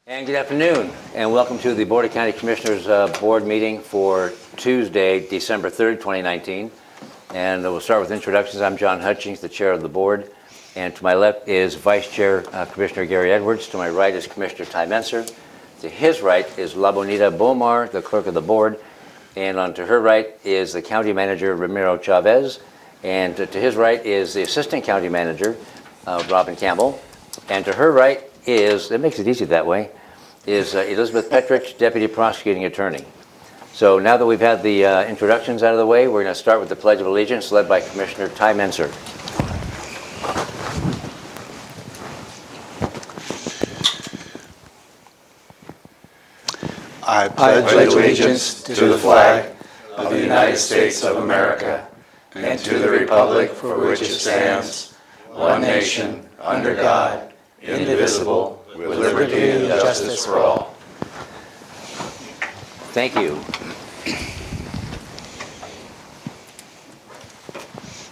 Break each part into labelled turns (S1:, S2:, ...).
S1: And good afternoon, and welcome to the Board of County Commissioners Board meeting for Tuesday, December 3rd, 2019. And we'll start with introductions. I'm John Hutchings, the chair of the board. And to my left is Vice Chair Commissioner Gary Edwards. To my right is Commissioner Ty Menser. To his right is La Bonita Bomar, the clerk of the board. And on to her right is the county manager, Ramiro Chavez. And to his right is the assistant county manager, Robin Campbell. And to her right is, it makes it easy that way, is Elizabeth Petrich, Deputy Prosecuting Attorney. So now that we've had the introductions out of the way, we're going to start with the Pledge of Allegiance led by Commissioner Ty Menser.
S2: I pledge allegiance to the flag of the United States of America and to the republic for which it stands, one nation, under God, indivisible, with liberty and justice for all.
S1: Thank you.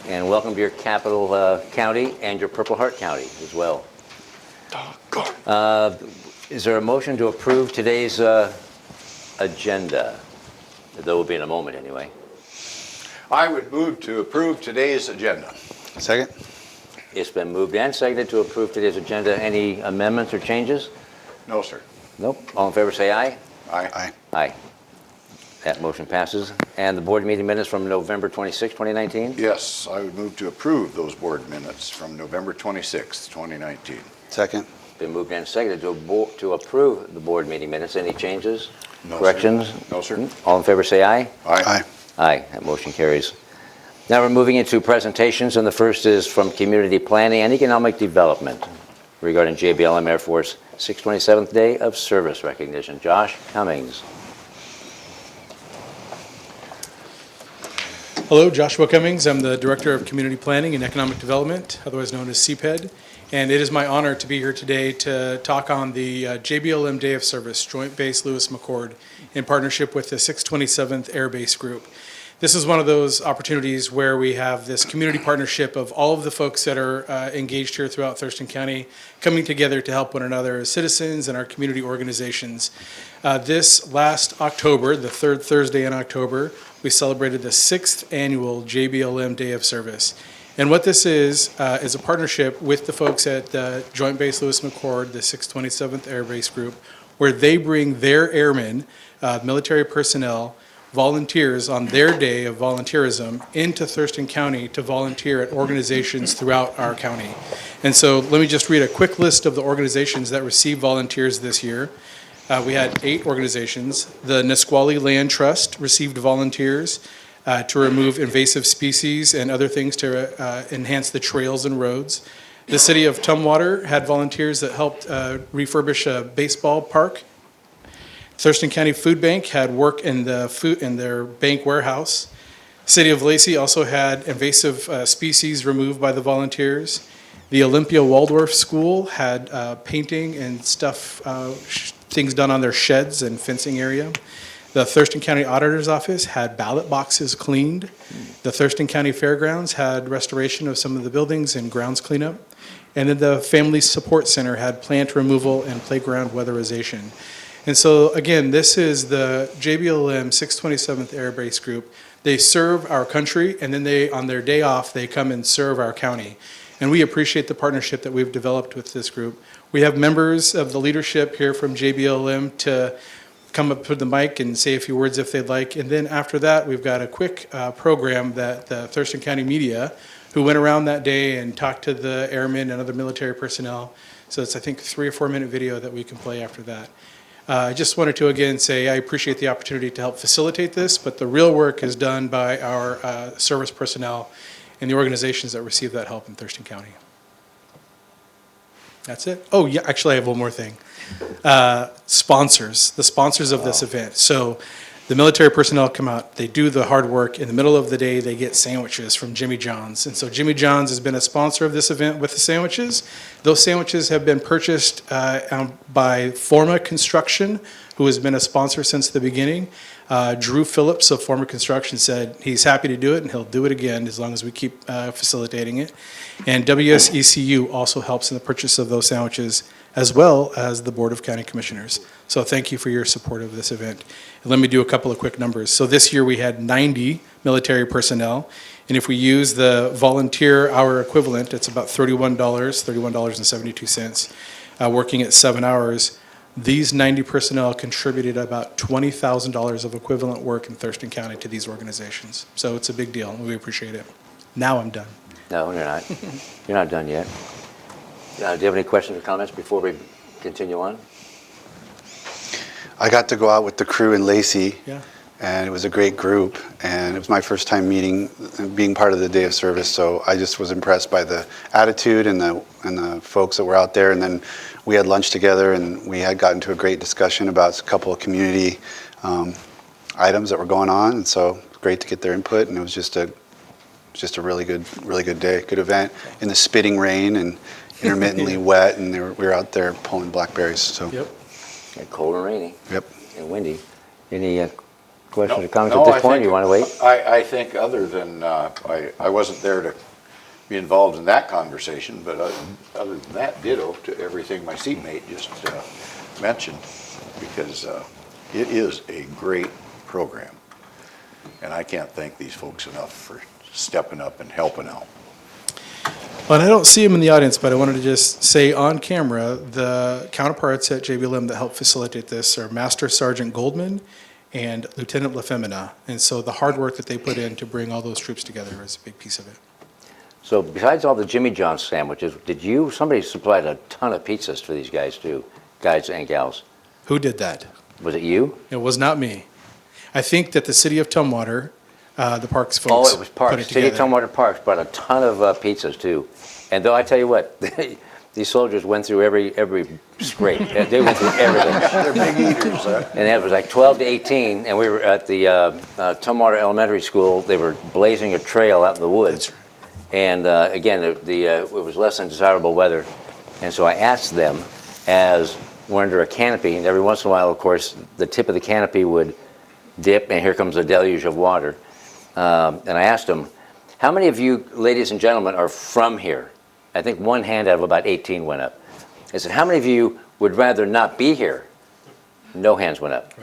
S1: And welcome to your capital county and your Purple Heart County as well. Is there a motion to approve today's agenda? That will be in a moment anyway.
S3: I would move to approve today's agenda.
S2: Second.
S1: It's been moved and seconded to approve today's agenda. Any amendments or changes?
S3: No, sir.
S1: Nope. All in favor say aye.
S3: Aye.
S1: Aye. That motion passes. And the board meeting minutes from November 26, 2019?
S3: Yes, I would move to approve those board minutes from November 26th, 2019.
S2: Second.
S1: Been moved and seconded to approve the board meeting minutes. Any changes?
S3: No,
S1: Corrections?
S3: Sir. No, sir.
S1: All in favor say aye.
S3: Aye.
S1: Aye. That motion carries. Now we're moving into presentations, and the first is from Community Planning and Economic Development regarding Jblm Air Force 627th Day of Service recognition. Josh Cummings.
S4: Hello, Joshua Cummings. I'm the Director of Community Planning and Economic Development, otherwise known as CPED. And it is my honor to be here today to talk on the Jblm Day of Service, Joint Base Lewis McChord, in partnership with the 627th Air Base Group. This is one of those opportunities where we have this community partnership of all of the folks that are engaged here throughout Thurston County coming together to help one another as citizens and our community organizations. This last October, the third Thursday in October, we celebrated the 6th annual Jblm Day of Service. And what this is a partnership with the folks at the Joint Base Lewis McChord, the 627th Air Base Group, where they bring their airmen, military personnel, volunteers on their day of volunteerism into Thurston County to volunteer at organizations throughout our county. And so let me just read a quick list of the organizations that received volunteers this year. We had 8 organizations. The Nisqually Land Trust received volunteers to remove invasive species and other things to enhance the trails and roads. The city of Tumwater had volunteers that helped refurbish a baseball park. Thurston County Food Bank had work in their bank warehouse. City of Lacey also had invasive species removed by the volunteers. The Olympia Waldorf School had painting and stuff, things done on their sheds and fencing area. The Thurston County Auditor's Office had ballot boxes cleaned. The Thurston County Fairgrounds had restoration of some of the buildings and grounds cleanup. And then the Family Support Center had plant removal and playground weatherization. And so, again, this is the Jblm 627th Air Base Group. They serve our country, and then on their day off, they come and serve our county. And we appreciate the partnership that we've developed with this group. We have members of the leadership here from Jblm to come up to the mic and say a few words if they'd like. And then after that, we've got a quick program that the Thurston County media, who went around that day and talked to the airmen and other military personnel. So it's, I think, a 3 or 4 minute video that we can play after that. I just wanted to again say I appreciate the opportunity to help facilitate this, but the real work is done by our service personnel and the organizations that receive that help in Thurston County. That's it. Oh, yeah, actually I have one more thing. Sponsors, the sponsors of this event. So the military personnel come out, they do the hard work. In the middle of the day, they get sandwiches from Jimmy John's. And so Jimmy John's has been a sponsor of this event with the sandwiches. Those sandwiches have been purchased by Forma Construction, who has been a sponsor since the beginning. Drew Phillips of Forma Construction said he's happy to do it and he'll do it again as long as we keep facilitating it. And WSECU also helps in the purchase of those sandwiches as well as the Board of County Commissioners. So thank you for your support of this event. And let me do a couple of quick numbers. So this year we had 90 military personnel, and if we use the volunteer hour equivalent, it's about $31.72, working at 7 hours. These 90 personnel contributed about $20,000 of equivalent work in Thurston County to these organizations. So it's a big deal, and we appreciate it. Now I'm done.
S1: No, you're not. You're not done yet. Do you have any questions or comments before we continue on?
S2: I got to go out with the crew in Lacey,
S4: Yeah.
S2: and it was a great group, and it was my first time being part of the Day of Service, so I just was impressed by the attitude and the folks that were out there. And then we had lunch together, and we had gotten to a great discussion about a couple of community items that were going on, and so it was great to get their input, and it was just a really good day, good event in the spitting rain and intermittently wet, and we were out there pulling blackberries. So.
S4: Yep.
S1: Yeah, cold and rainy.
S2: Yep.
S1: And windy. Any questions or
S3: No,
S1: comments
S3: no,
S1: at
S3: I
S1: this point?
S3: think-
S1: You want to wait?
S3: I think other than, I wasn't there to be involved in that conversation, but other than that, ditto to everything my seatmate just mentioned, because it is a great program. And I can't thank these folks enough for stepping up and helping out.
S4: Well, and I don't see him in the audience, but I wanted to just say on camera, the counterparts at JBLM that help facilitate this are Master Sergeant Goldman and Lieutenant LaFemina. And so the hard work that they put in to bring all those troops together is a big piece of it.
S1: So besides all the Jimmy John's sandwiches, somebody supplied a ton of pizzas for these guys too, guys and gals.
S4: Who did that?
S1: Was it you?
S4: It was not me. I think that the city of Tumwater, the Parks folks.
S1: Oh, it was Parks.
S4: put it
S1: City of
S4: together.
S1: Tumwater Parks brought a ton of pizzas too. And though I tell you what, these soldiers went through every scrape. They went through everything.
S3: They're big eaters, huh?
S1: And it was like 12 to 18, and we were at the Tumwater Elementary School. They were blazing a trail out in the woods. And again, it was less than desirable weather. And so I asked them, as we're under a canopy, and every once in a while, of course, the tip of the canopy would dip, and here comes a deluge of water. And I asked them, how many of you, ladies and gentlemen, are from here? I think one hand out of about 18 went up. I said, how many of you would rather not be here? No hands went up.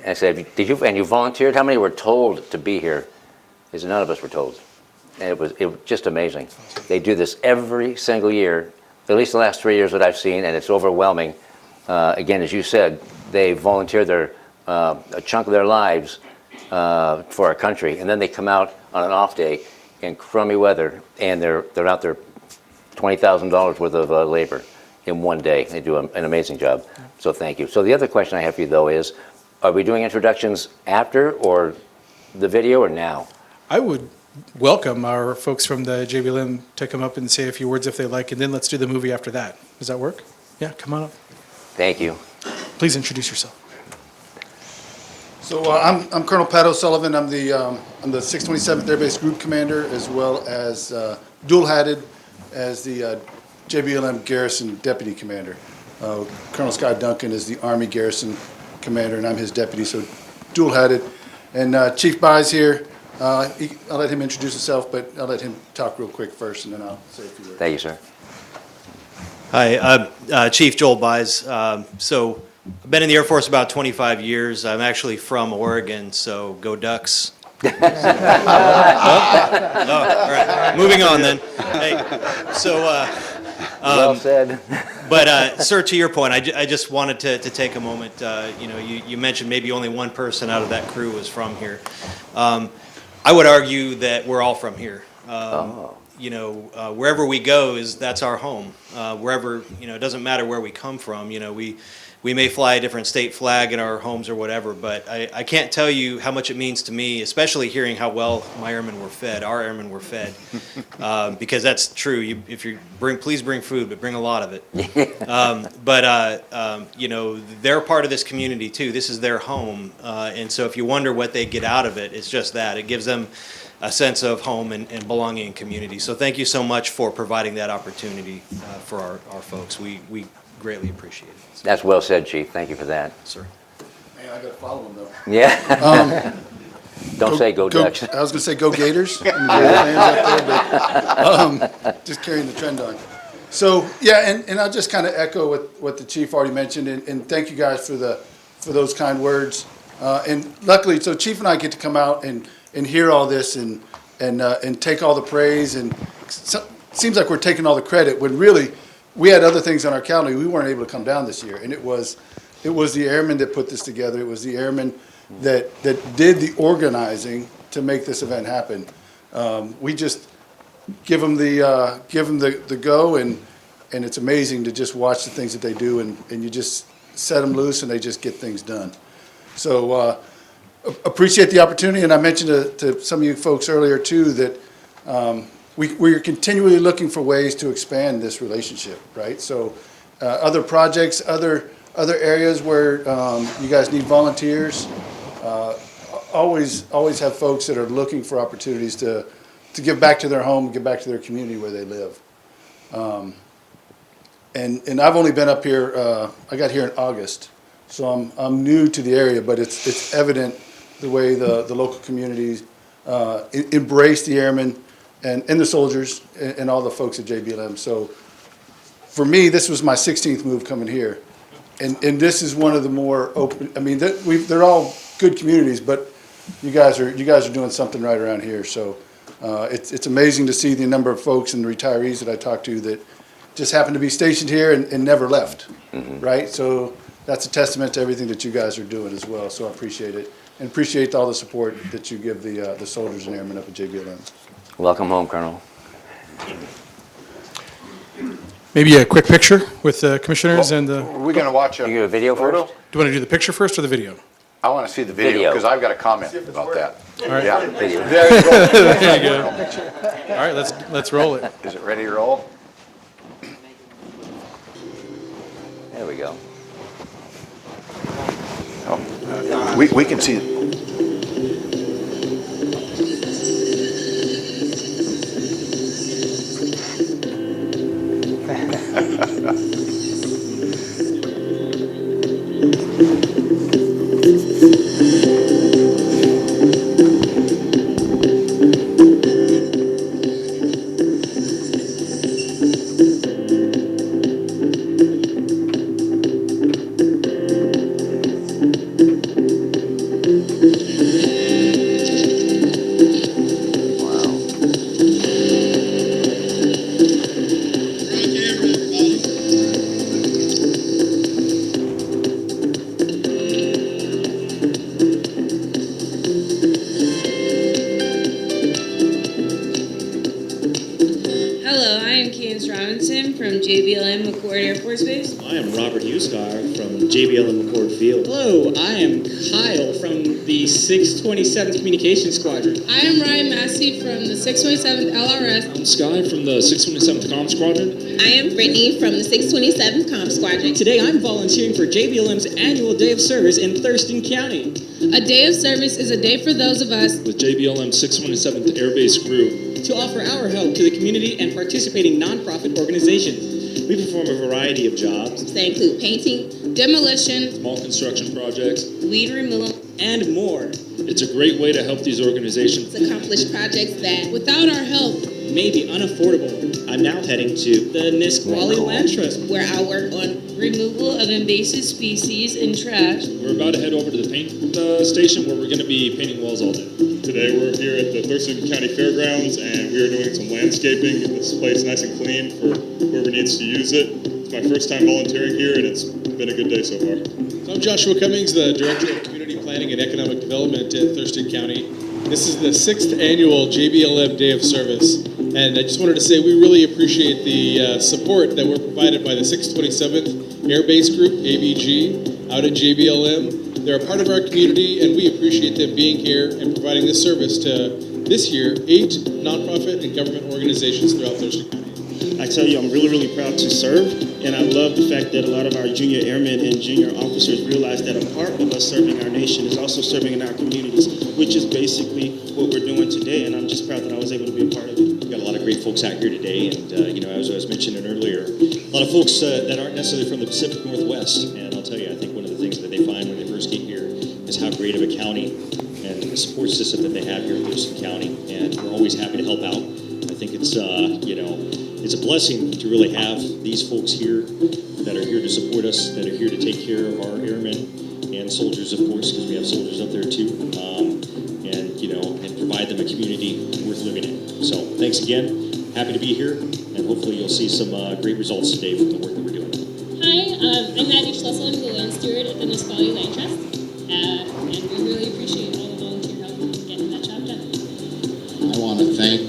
S1: And I said, and you volunteered? How many were told to be here? They said, none of us were told. And it was just amazing. They do this every single year, at least the last 3 years that I've seen, and it's overwhelming. Again, as you said, they volunteer a chunk of their lives for our country, and then they come out on an off day in crummy weather, and they're out there $20,000 worth of labor in one day. They do an amazing job. So thank you. So the other question I have for you, though, is, are we doing introductions after or the video or now?
S4: I would welcome our folks from the JBLM to come up and say a few words if they like, and then let's do the movie after that. Does that work? Yeah, come on up.
S1: Thank you.
S4: Please introduce yourself.
S5: So I'm Colonel Pat O'Sullivan. I'm the 627th Air Base Group Commander, as well as dual-hatted as the JBLM Garrison Deputy Commander. Colonel Scott Duncan is the Army Garrison Commander, and I'm his deputy, so dual-hatted. And Chief Byes here, I'll let him introduce himself, but I'll let him talk real quick first, and then I'll say a few words.
S1: Thank you, sir.
S6: Hi, I'm Chief Joel Byes. So I've been in the Air Force about 25 years. I'm actually from Oregon, so go Ducks. Oh, all right. Moving on then. Hey, so,
S1: Well said.
S6: but sir, to your point, I just wanted to take a moment. You mentioned maybe only one person out of that crew was from here. I would argue that we're all from here. Wherever we go that's our home. Wherever, it doesn't matter where we come from. We may fly a different state flag in our homes or whatever, but I can't tell you how much it means to me, especially hearing how well my airmen were fed, our airmen were fed, because that's true. Please bring food, but bring a lot of it. They're part of this community too. This is their home, and so if you wonder what they get out of it, it's just that. It gives them a sense of home and belonging in community. So thank you so much for providing that opportunity for our folks. We greatly appreciate it.
S1: That's well said, Chief. Thank you for that.
S6: Sir.
S5: Man, I got to follow him, though.
S1: Yeah. Don't say go Ducks.
S5: I was going to say go Gators. And the Gators fans up there, but, just carrying the trend on. So, yeah, and I'll just kind of echo what the chief already mentioned, and thank you guys for those kind words. And luckily, so Chief and I get to come out and hear all this and take all the praise, and seems like we're taking all the credit when really we had other things on our calendar. We weren't able to come down this year, and it was the airmen that put this together. It was the airmen that did the organizing to make this event happen. We just give them the go, and it's amazing to just watch the things that they do, and you just set them loose and they just get things done. So appreciate the opportunity, and I mentioned to some of you folks earlier too that we're continually looking for ways to expand this relationship, right? So other projects, other areas where you guys need volunteers, always have folks that are looking for opportunities to give back to their home, give back to their community where they live. And I've only been up here, I got here in August, so I'm new to the area, but it's evident the way the local communities embrace the airmen and the soldiers and all the folks at JBLM. So for me, this was my 16th move coming here. And this is one of the more open, I mean, they're all good communities, but you guys are doing something right around here. So it's amazing to see the number of folks and retirees that I talked to that just happen to be stationed here and never left, right? So that's a testament to everything that you guys are doing as well. So I appreciate it, and appreciate all the support that you give the soldiers and airmen up at JBLM.
S1: Welcome home, Colonel.
S4: Maybe a quick picture with the commissioners and the,
S3: Are we going to watch
S1: You do a video
S3: photo?
S1: first?
S4: do you want to do the picture first or the video?
S3: I want to see the video
S1: Video.
S3: because I've got a comment about that.
S4: All right.
S3: Yeah.
S1: Video.
S3: There you go.
S4: There you go. All right, let's roll it.
S3: Is it ready to roll?
S1: There we go.
S3: Oh, we can see.
S7: Jblm McCord Air Force Base.
S8: I am Robert Usgar from JBLM McCord Field.
S9: Hello, I am Kyle from the 627th Communications Squadron.
S7: I am Ryan Massey from the 627th LRS.
S8: I'm Sky from the 627th Comm Squadron.
S10: I am Brittany from the 627th Comm Squadron.
S9: Today I'm volunteering for JBLM's annual Day of Service in Thurston County.
S7: A day of service is a day for those of us
S8: With JBLM 627th Air Base Group.
S9: to offer our help to the community and participating nonprofit organizations.
S8: We perform a variety of jobs,
S10: They include painting,
S7: demolition,
S8: small construction projects.
S10: weed removal,
S9: And more.
S8: It's a great way to help these organizations.
S10: to accomplish projects that
S7: without our help.
S9: May be unaffordable.
S8: I'm now heading to
S9: The Nisqually Land Trust.
S10: where I work on
S7: Removal of invasive species and trash.
S8: We're about to head over to the paint station where we're going to be painting walls all day.
S11: Today we're here at the Thurston County Fairgrounds and we are doing some landscaping. Get this place nice and clean for whoever needs to use it. It's my first time volunteering here and it's been a good day so far.
S12: So I'm Joshua Cummings, the Director of Community Planning and Economic Development at Thurston County. This is the 6th annual JBLM Day of Service. And I just wanted to say we really appreciate the support that we're provided by the 627th Air Base Group, ABG, out at JBLM. They're a part of our community and we appreciate them being here and providing this service to, this year, 8 nonprofit and government organizations throughout Thurston County.
S8: I tell you, I'm really, really proud to serve, and I love the fact that a lot of our junior airmen and junior officers realize that a part of us serving our nation is also serving in our communities, which is basically what we're doing today, and I'm just proud that I was able to be a part of it.
S13: We've got a lot of great folks out here today, and as I was mentioning earlier, a lot of folks that aren't necessarily from the Pacific Northwest, and I'll tell you, I think one of the things that they find when they first get here is how great of a county and the support system that they have here in Peterson County, and we're always happy to help out. I think it's it's a blessing to really have these folks here that are here to support us, that are here to take care of our airmen and soldiers, of course, because we have soldiers up there too, and provide them a community worth living in. So thanks again. Happy to be here, and hopefully you'll see some great results today from the work that we're doing.
S7: Hi, I'm Maddie Schlessel. I'm the land steward at the Municipality Land Trust, and we really appreciate all the volunteer help in getting that job done.
S14: I want to thank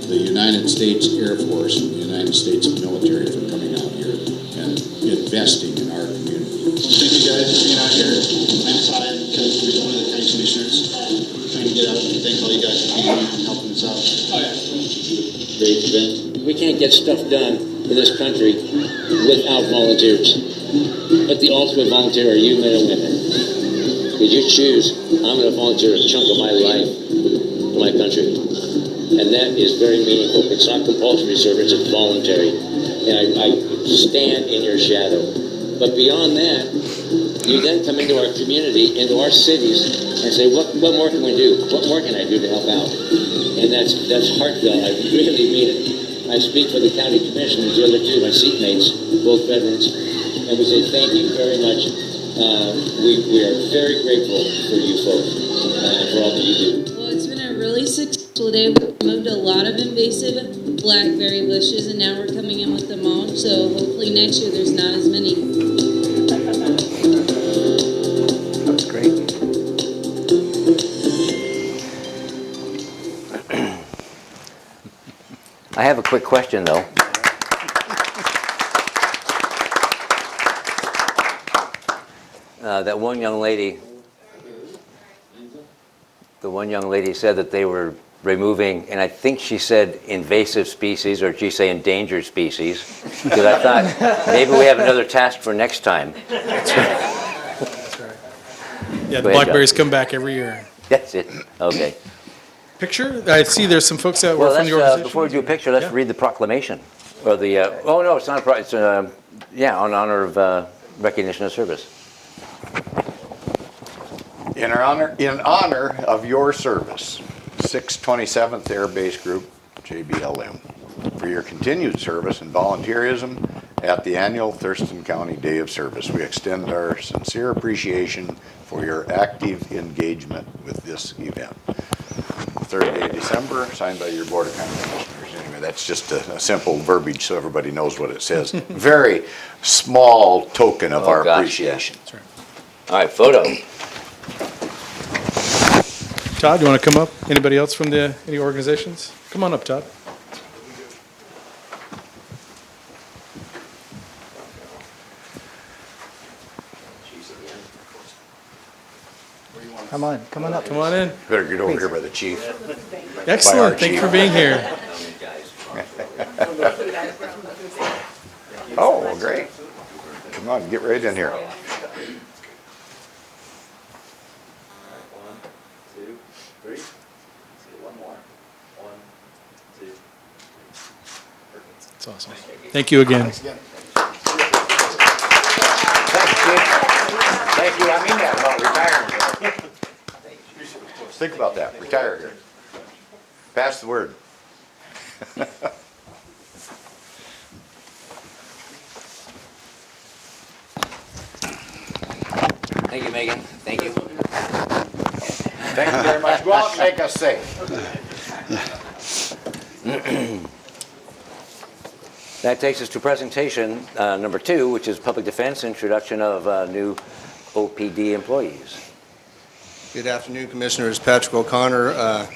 S14: the United States Air Force and the United States military for coming out here and investing in our community.
S15: Thank you guys for being out here. I'm excited because we're one of the county commissioners trying to get out and thank all you guys for being here and helping us out. Oh yeah.
S14: Great event.
S1: We can't get stuff done in this country without volunteers. But the ultimate volunteer are you men and women. Because you choose, I'm going to volunteer a chunk of my life for my country. And that is very meaningful. It's not compulsory service, it's voluntary. And I stand in your shadow. But beyond that, you then come into our community, into our cities, and say, what more can we do? What more can I do to help out? And that's heartfelt. I really mean it. I speak for the county commissioners, the other two, my seatmates, both veterans, and we say thank you very much. We are very grateful for you folks and for all that you do.
S7: Well, it's been a really successful day. We removed a lot of invasive blackberry bushes, and now we're coming in with the mulch, so hopefully next year there's not as many.
S1: That's great. I have a quick question, though. That one young lady said that they were removing, and I think she said invasive species, or did she say endangered species? Because I thought maybe we have another task for next time.
S4: That's right. Yeah, the
S1: Go ahead,
S4: blackberries
S1: Doug.
S4: come back every year.
S1: That's it. Okay.
S4: Picture? I see there's some folks that were
S1: Well,
S4: from the organization.
S1: before we do a picture, let's
S4: Yeah.
S1: read the proclamation. Or the, oh no, it's not a it's yeah, on honor of recognition of service.
S3: In honor of your service, 627th Air Base Group, JBLM, for your continued service and volunteerism at the annual Thurston County Day of Service. We extend our sincere appreciation for your active engagement with this event. Third day of December, signed by your Board of County Commissioners. Anyway, that's just a simple verbiage so everybody knows what it says. Very small token of our
S1: gosh,
S3: appreciation.
S1: Yeah. All right, photo.
S4: Todd, you want to come up? Anybody else from any organizations? Come on up, Todd.
S16: Come on up.
S4: Come on in.
S3: Better get over here by the chief.
S4: Excellent. Thank you for being here.
S3: Oh, well, great. Come on, get right in here.
S4: That's awesome. Thank you again.
S3: Thank you. I mean that about retiring. Think about that. Retire here. Pass the word.
S1: Thank you, Megan. Thank you.
S3: Thank you very much. Go out and make us safe.
S1: That takes us to presentation number 2, which is public defense, introduction of new OPD employees.
S17: Good afternoon, Commissioners. Patrick O'Connor.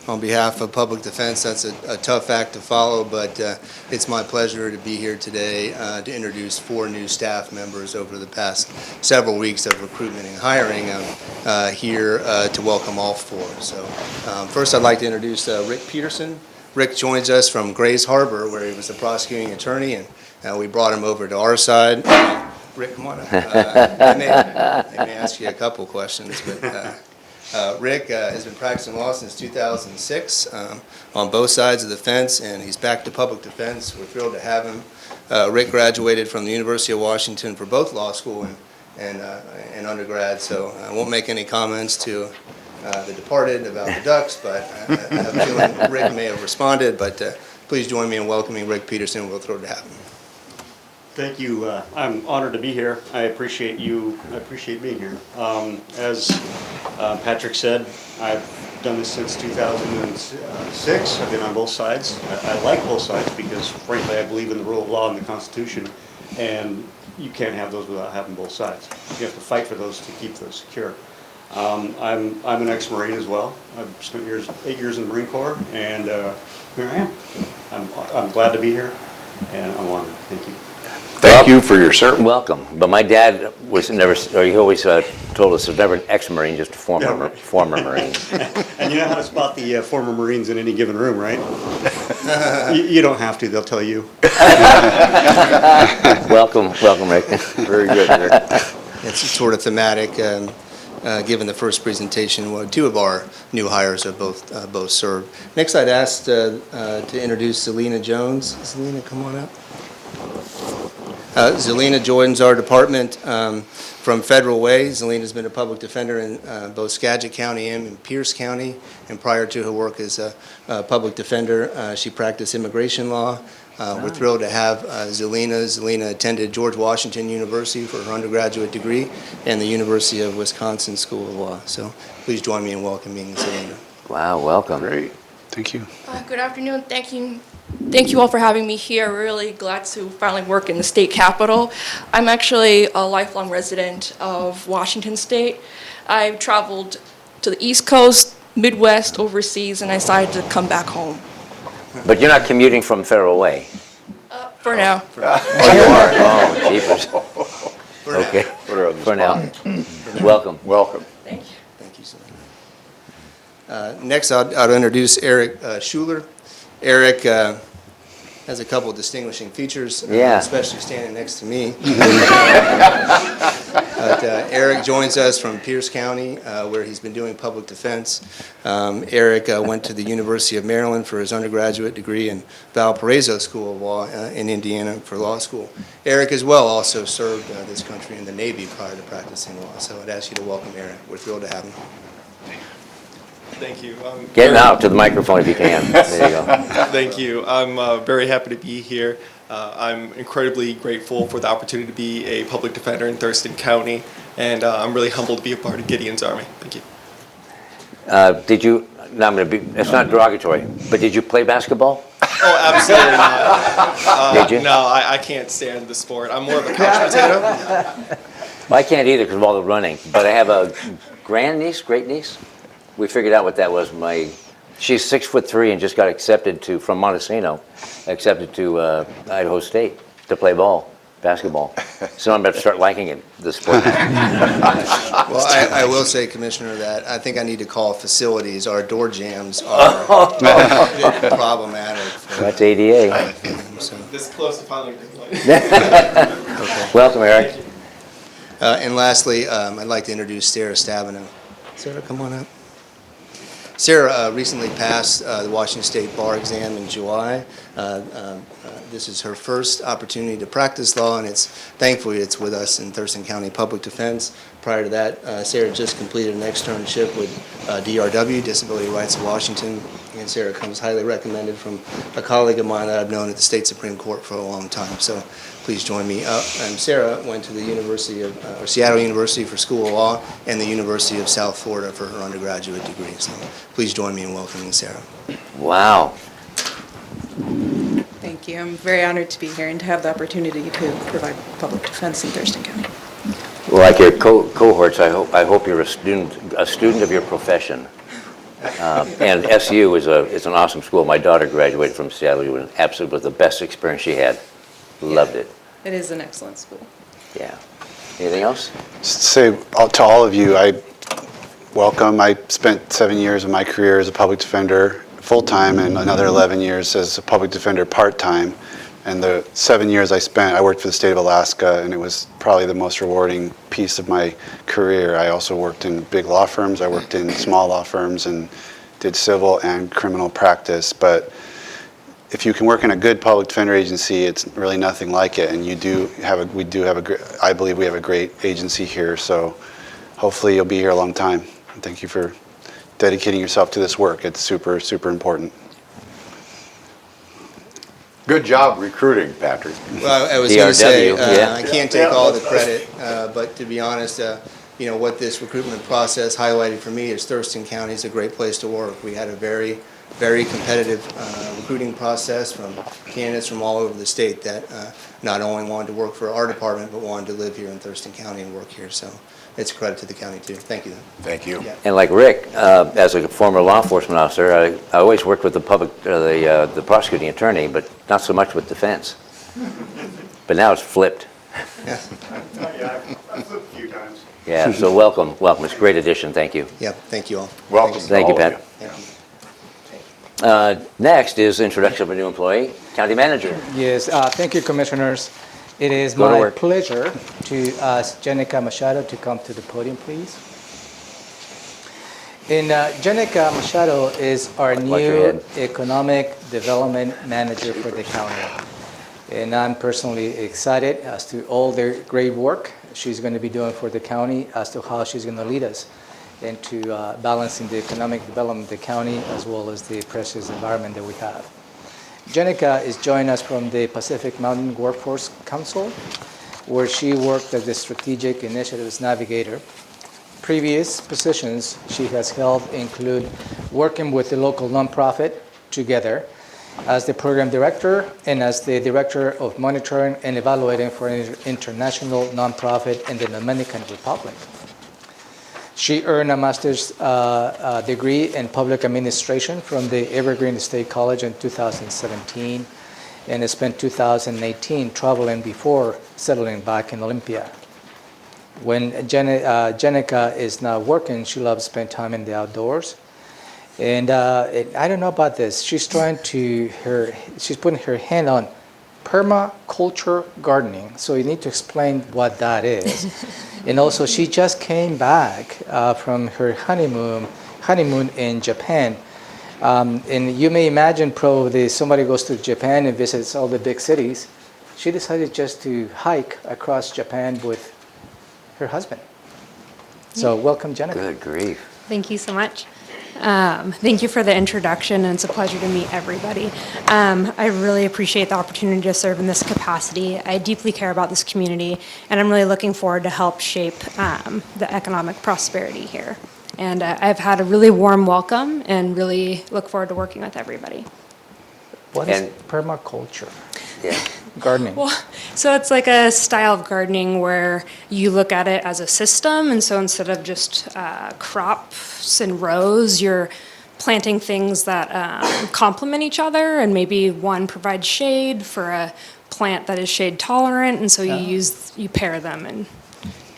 S17: On behalf of Public Defense, that's a tough act to follow, but it's my pleasure to be here today to introduce 4 new staff members over the past several weeks of recruitment and hiring. I'm here to welcome all 4. So first I'd like to introduce Rick Peterson. Rick joins us from Grays Harbor, where he was the prosecuting attorney, and we brought him over to our side. Rick, come on up. I may ask you a couple questions, but Rick has been practicing law since 2006 on both sides of the fence, and he's back to public defense. We're thrilled to have him. Rick graduated from the University of Washington for both law school and undergrad, so I won't make any comments to the departed about the ducks, but I have a feeling Rick may have responded, but please join me in welcoming Rick Peterson. We're thrilled to have him.
S16: Thank you. I'm honored to be here. I appreciate you. I appreciate being here. As Patrick said, I've done this since 2006. I've been on both sides. I like both sides because, frankly, I believe in the rule of law and the Constitution, and you can't have those without having both sides. You have to fight for those to keep those secure. I'm an ex-Marine as well. I've spent 8 years in the Marine Corps, and here I am. I'm glad to be here, and I'm honored. Thank you.
S3: Thank you for your service.
S1: Welcome. But my dad was never, or he always told us, there's never an ex-Marine, just a former Marine.
S16: And you know how to spot the former Marines in any given room, right? You don't have to, they'll tell you.
S1: Welcome, Rick.
S3: Very good, Rick.
S17: It's sort of thematic. Given the first presentation, well, two of our new hires are both served. Next, I'd ask to introduce Zelina Jones. Zelina, come on up. Zelina joins our department from Federal Way. Zelina's been a public defender in both Skagit County and in Pierce County, and prior to her work as a public defender, she practiced immigration law. We're thrilled to have Zelina. Zelina attended George Washington University for her undergraduate degree and the University of Wisconsin School of Law. So please join me in welcoming Zelina.
S1: Wow, welcome.
S3: Great. Thank you.
S18: Good afternoon. Thank you all for having me here. Really glad to finally work in the state capitol. I'm actually a lifelong resident of Washington State. I've traveled to the East Coast, Midwest, overseas, and I decided to come back home.
S1: But you're not commuting from Federal Way?
S18: For now.
S1: Oh, you are? Oh, jeepers. Okay, for now. Welcome.
S3: Welcome.
S18: Thank you.
S17: Thank you, Zelina. Next, I'll introduce Eric Schuler. Eric has a couple of distinguishing features, especially standing next to me. But Eric joins us from Pierce County, where he's been doing public defense. Eric went to the University of Maryland for his undergraduate degree and Valparaiso School of Law in Indiana for law school. Eric as well also served this country in the Navy prior to practicing law. So I'd ask you to welcome Eric. We're thrilled to have him.
S19: Thank you.
S1: Get out to the microphone if you can. There you go.
S19: Thank you. I'm very happy to be here. I'm incredibly grateful for the opportunity to be a public defender in Thurston County, and I'm really humbled to be a part of Gideon's Army. Thank you.
S1: Did you, no, I'm going to be, it's not derogatory, but did you play basketball?
S19: Oh, absolutely not.
S1: Did you?
S19: No, I can't stand the sport. I'm more of a couch potato.
S1: Well, I can't either because of all the running, but I have a grandniece, great niece. We figured out what that was. She's 6'3" and just got accepted from Montesino, accepted to Idaho State to play basketball. So I'm about to start liking it, the sport.
S17: Well, I will say, Commissioner, that I think I need to call facilities. Our door jams are problematic.
S1: That's ADA.
S19: This close to finally.
S17: Okay.
S1: Welcome, Eric.
S17: And lastly, I'd like to introduce Sarah Stabino. Sarah, come on up. Sarah recently passed the Washington State Bar exam in July. This is her first opportunity to practice law, and thankfully it's with us in Thurston County Public Defense. Prior to that, Sarah just completed an externship with DRW, Disability Rights of Washington, and Sarah comes highly recommended from a colleague of mine that I've known at the State Supreme Court for a long time. So please join me. And Sarah went to the Seattle University for School of Law and the University of South Florida for her undergraduate degree. So please join me in welcoming Sarah.
S1: Wow.
S20: Thank you. I'm very honored to be here and to have the opportunity to provide public defense in Thurston County.
S1: Well, like your cohorts, I hope you're a student of your profession. And SU is an awesome school. My daughter graduated from Seattle. It was absolutely the best experience she had. Loved it.
S20: It is an excellent school.
S1: Yeah. Anything else?
S21: Just to say to all of you, welcome. I spent 7 years of my career as a public defender full-time and another 11 years as a public defender part-time. And the 7 years I worked for the state of Alaska, and it was probably the most rewarding piece of my career. I also worked in big law firms. I worked in small law firms and did civil and criminal practice. But if you can work in a good public defender agency, it's really nothing like it. And I believe we have a great agency here. So hopefully you'll be here a long time. And thank you for dedicating yourself to this work. It's super, super important.
S3: Good job recruiting, Patrick.
S17: Well, I was going to say,
S1: DRW, yeah.
S17: I can't take all the credit, but to be honest, what this recruitment process highlighted for me is Thurston County is a great place to work. We had a very, very competitive recruiting process from candidates from all over the state that not only wanted to work for our department, but wanted to live here in Thurston County and work here. So it's a credit to the county, too. Thank you.
S3: Thank you.
S17: Yeah.
S1: And like Rick, as a former law enforcement officer, I always worked with the prosecuting attorney, but not so much with defense. But now it's flipped.
S17: Yeah.
S16: I've flipped a few times.
S1: Yeah, so welcome. It's a great addition. Thank you.
S17: Yeah, thank you all.
S3: Welcome.
S1: Thank you,
S3: all of
S1: Pat.
S17: Thank you.
S1: Next is introduction of a new employee, county manager.
S2: Yes, thank you, Commissioners. It is
S1: Go to
S2: my
S1: work.
S2: pleasure to ask Jenica Machado to come to the podium, please. And Jenica Machado is our
S1: Watch your
S2: new
S1: head.
S2: economic development manager for the county. And I'm personally excited as to all the great work she's going to be doing for the county, as to how she's going to lead us into balancing the economic development of the county as well as the precious environment that we have. Jenica is joining us from the Pacific Mountain Workforce Council, where she worked as the Strategic Initiatives Navigator. Previous positions she has held include working with the local nonprofit Together as the program director and as the director of monitoring and evaluating for an international nonprofit in the Dominican Republic. She earned a master's degree in public administration from the Evergreen State College in 2017 and has spent 2018 traveling before settling back in Olympia. When Jenica is not working, she loves to spend time in the outdoors. And I don't know about this. She's putting her hand on permaculture gardening. So you need to explain what that is. And also, she just came back from her honeymoon in Japan. And you may imagine probably somebody goes to Japan and visits all the big cities. She decided just to hike across Japan with her husband. So welcome, Jenica.
S1: Good grief.
S22: Thank you so much. Thank you for the introduction, and it's a pleasure to meet everybody. I really appreciate the opportunity to serve in this capacity. I deeply care about this community, and I'm really looking forward to help shape the economic prosperity here. And I've had a really warm welcome and really look forward to working with everybody.
S2: What is permaculture?
S1: Yeah.
S2: Gardening.
S22: Well, so it's like a style of gardening where you look at it as a system, and so instead of just crops and rows, you're planting things that complement each other, and maybe one provides shade for a plant that is shade tolerant, and so you pair them and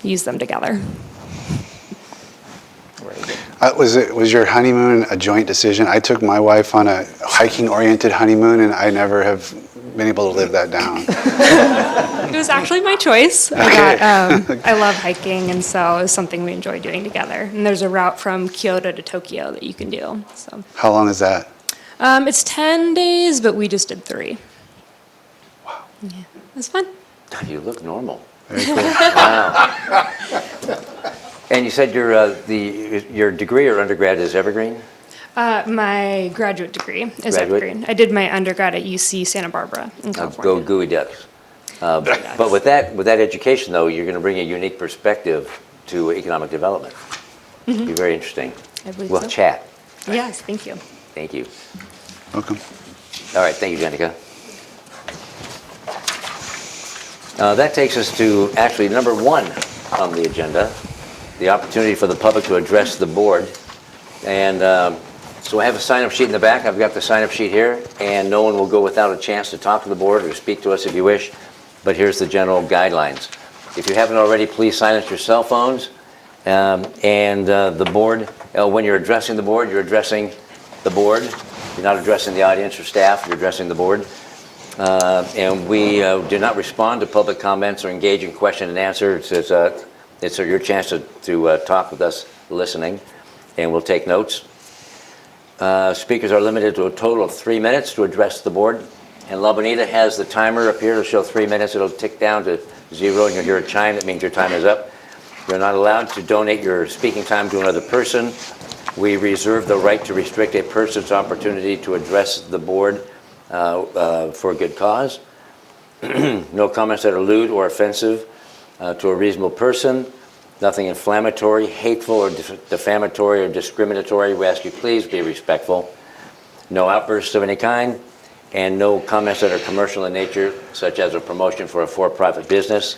S22: use them together.
S21: Was your honeymoon a joint decision? I took my wife on a hiking-oriented honeymoon, and I never have been able to live that down.
S22: It was actually my choice. I love hiking, and so it was something we enjoy doing together. And there's a route from Kyoto to Tokyo that you can do. So
S21: How long is that?
S22: it's 10 days, but we just did 3.
S21: Wow.
S22: Yeah, it was fun.
S1: You look normal.
S21: Very cool.
S1: Wow. And you said your degree or undergrad is Evergreen?
S22: My graduate degree is Evergreen. I did my undergrad at UC Santa Barbara in California.
S1: Go Gooey Ducks. But with that education, though, you're going to bring a unique perspective to economic development.
S22: Mhm.
S1: Be very interesting.
S22: I believe
S1: We'll
S22: so.
S1: chat.
S22: Yes, thank you.
S1: Thank you.
S21: Welcome.
S1: All right, thank you, Jenica. That takes us to actually number 1 on the agenda, the opportunity for the public to address the board. And so I have a sign-up sheet in the back. I've got the sign-up sheet here, and no one will go without a chance to talk to the board or speak to us if you wish. But here's the general guidelines. If you haven't already, please silence your cell phones. The board, when you're addressing the board, you're addressing the board. You're not addressing the audience or staff. You're addressing the board. And we do not respond to public comments or engage in question and answer. It's your chance to talk with us listening, and we'll take notes. Speakers are limited to a total of 3 minutes to address the board. And La Bonita has the timer up here to show 3 minutes. It'll tick down to 0, and you'll hear a chime. That means your time is up. You're not allowed to donate your speaking time to another person. We reserve the right to restrict a person's opportunity to address the board for a good cause. No comments that are lewd or offensive to a reasonable person. Nothing inflammatory, hateful, or defamatory or discriminatory. We ask you please be respectful. No outbursts of any kind, and no comments that are commercial in nature, such as a promotion for a for-profit business.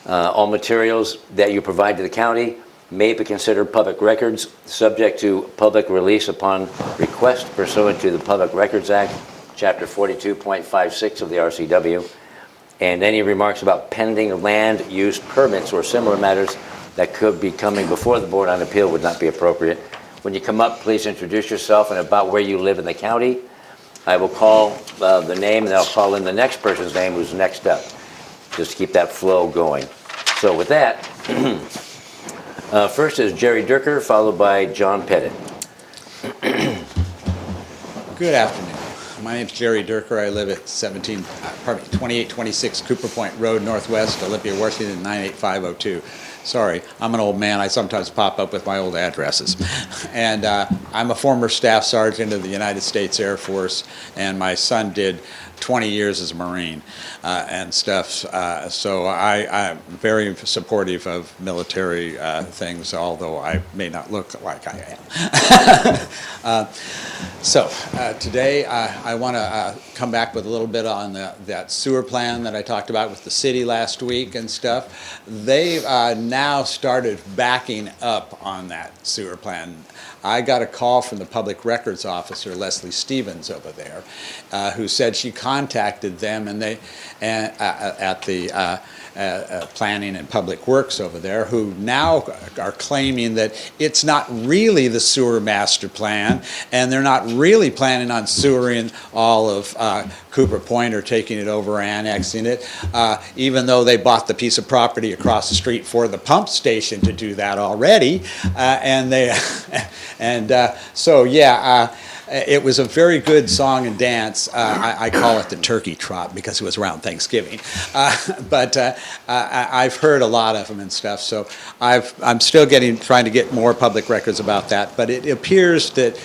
S1: All materials that you provide to the county may be considered public records, subject to public release upon request pursuant to the Public Records Act, Chapter 42.56 of the RCW. And any remarks about pending land use permits or similar matters that could be coming before the Board on Appeal would not be appropriate. When you come up, please introduce yourself and about where you live in the county. I will call the name, and I'll call in the next person's name who's next up, just to keep that flow going. So with that, first is Jerry Durker, followed by John Pettit.
S5: Good afternoon. My name's Jerry Durker. I live at 2826 Cooper Point Road, Northwest, Olympia, Washington, 98502. Sorry, I'm an old man. I sometimes pop up with my old addresses. And I'm a former staff sergeant of the United States Air Force, and my son did 20 years as a Marine and stuff. So I'm very supportive of military things, although I may not look like I am. Today I want to come back with a little bit on that sewer plan that I talked about with the city last week and stuff. They've now started backing up on that sewer plan. I got a call from the public records officer, Leslie Stevens, over there, who said she contacted them and they at the planning and public works over there, who now are claiming that it's not really the sewer master plan and they're not really planning on sewering all of Cooper Point or taking it over or annexing it, even though they bought the piece of property across the street for the pump station to do that already. It was a very good song and dance. I call it the turkey trot because it was around Thanksgiving. But I've heard a lot of them and stuff, so I'm still trying to get more public records about that. But it appears that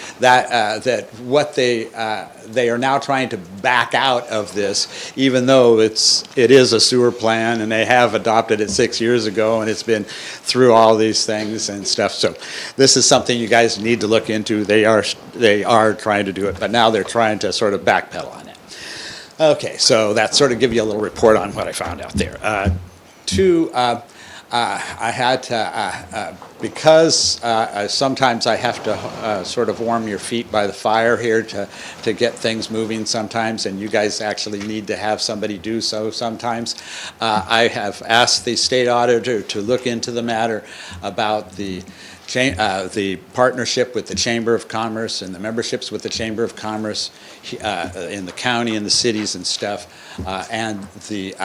S5: what they are now trying to back out of this, even though it is a sewer plan and they have adopted it 6 years ago and it's been through all these things and stuff. So this is something you guys need to look into. They are trying to do it, but now they're trying to sort of backpedal on it. Okay, so that sort of give you a little report on what I found out there. I had to, because sometimes I have to sort of warm your feet by the fire here to get things moving sometimes, and you guys actually need to have somebody do so sometimes. I have asked the state auditor to look into the matter about the partnership with the Chamber of Commerce and the memberships with the Chamber of Commerce in the county and the cities and stuff, and the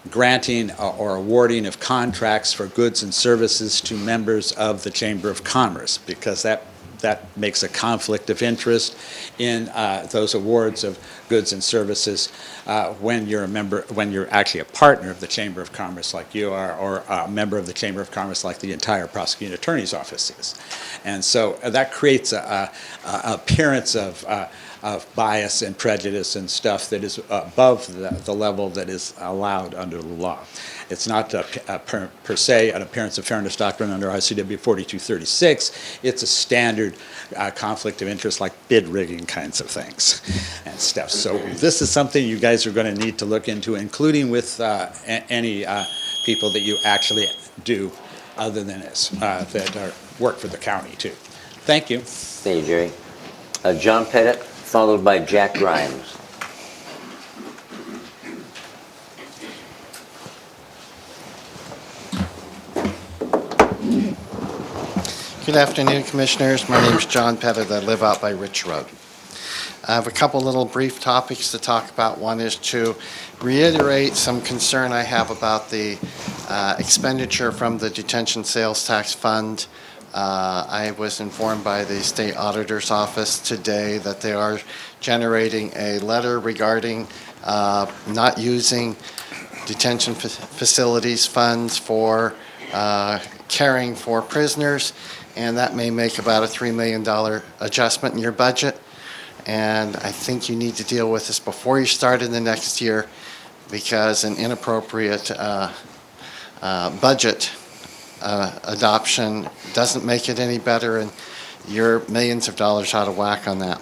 S5: granting or awarding of contracts for goods and services to members of the Chamber of Commerce, because that makes a conflict of interest in those awards of goods and services when you're actually a partner of the Chamber of Commerce like you are, or a member of the Chamber of Commerce like the entire prosecuting attorney's office is. And so that creates a appearance of bias and prejudice and stuff that is above the level that is allowed under the law. It's not per se an appearance of fairness doctrine under RCW 4236. It's a standard conflict of interest like bid rigging kinds of things and stuff. So this is something you guys are going to need to look into, including with any people that you actually do other than this, that work for the county too. Thank you.
S1: Thank you, Jerry. John Pettit, followed by Jack Grimes.
S6: Good afternoon, Commissioners. My name is John Pettit. I live out by Rich Road. I have a couple little brief topics to talk about. One is to reiterate some concern I have about the expenditure from the Detention Sales Tax Fund. I was informed by the State Auditor's Office today that they are generating a letter regarding not using detention facilities funds for caring for prisoners, and that may make about a $3 million adjustment in your budget. And I think you need to deal with this before you start in the next year, because an inappropriate budget adoption doesn't make it any better, and you're millions of dollars out of whack on that.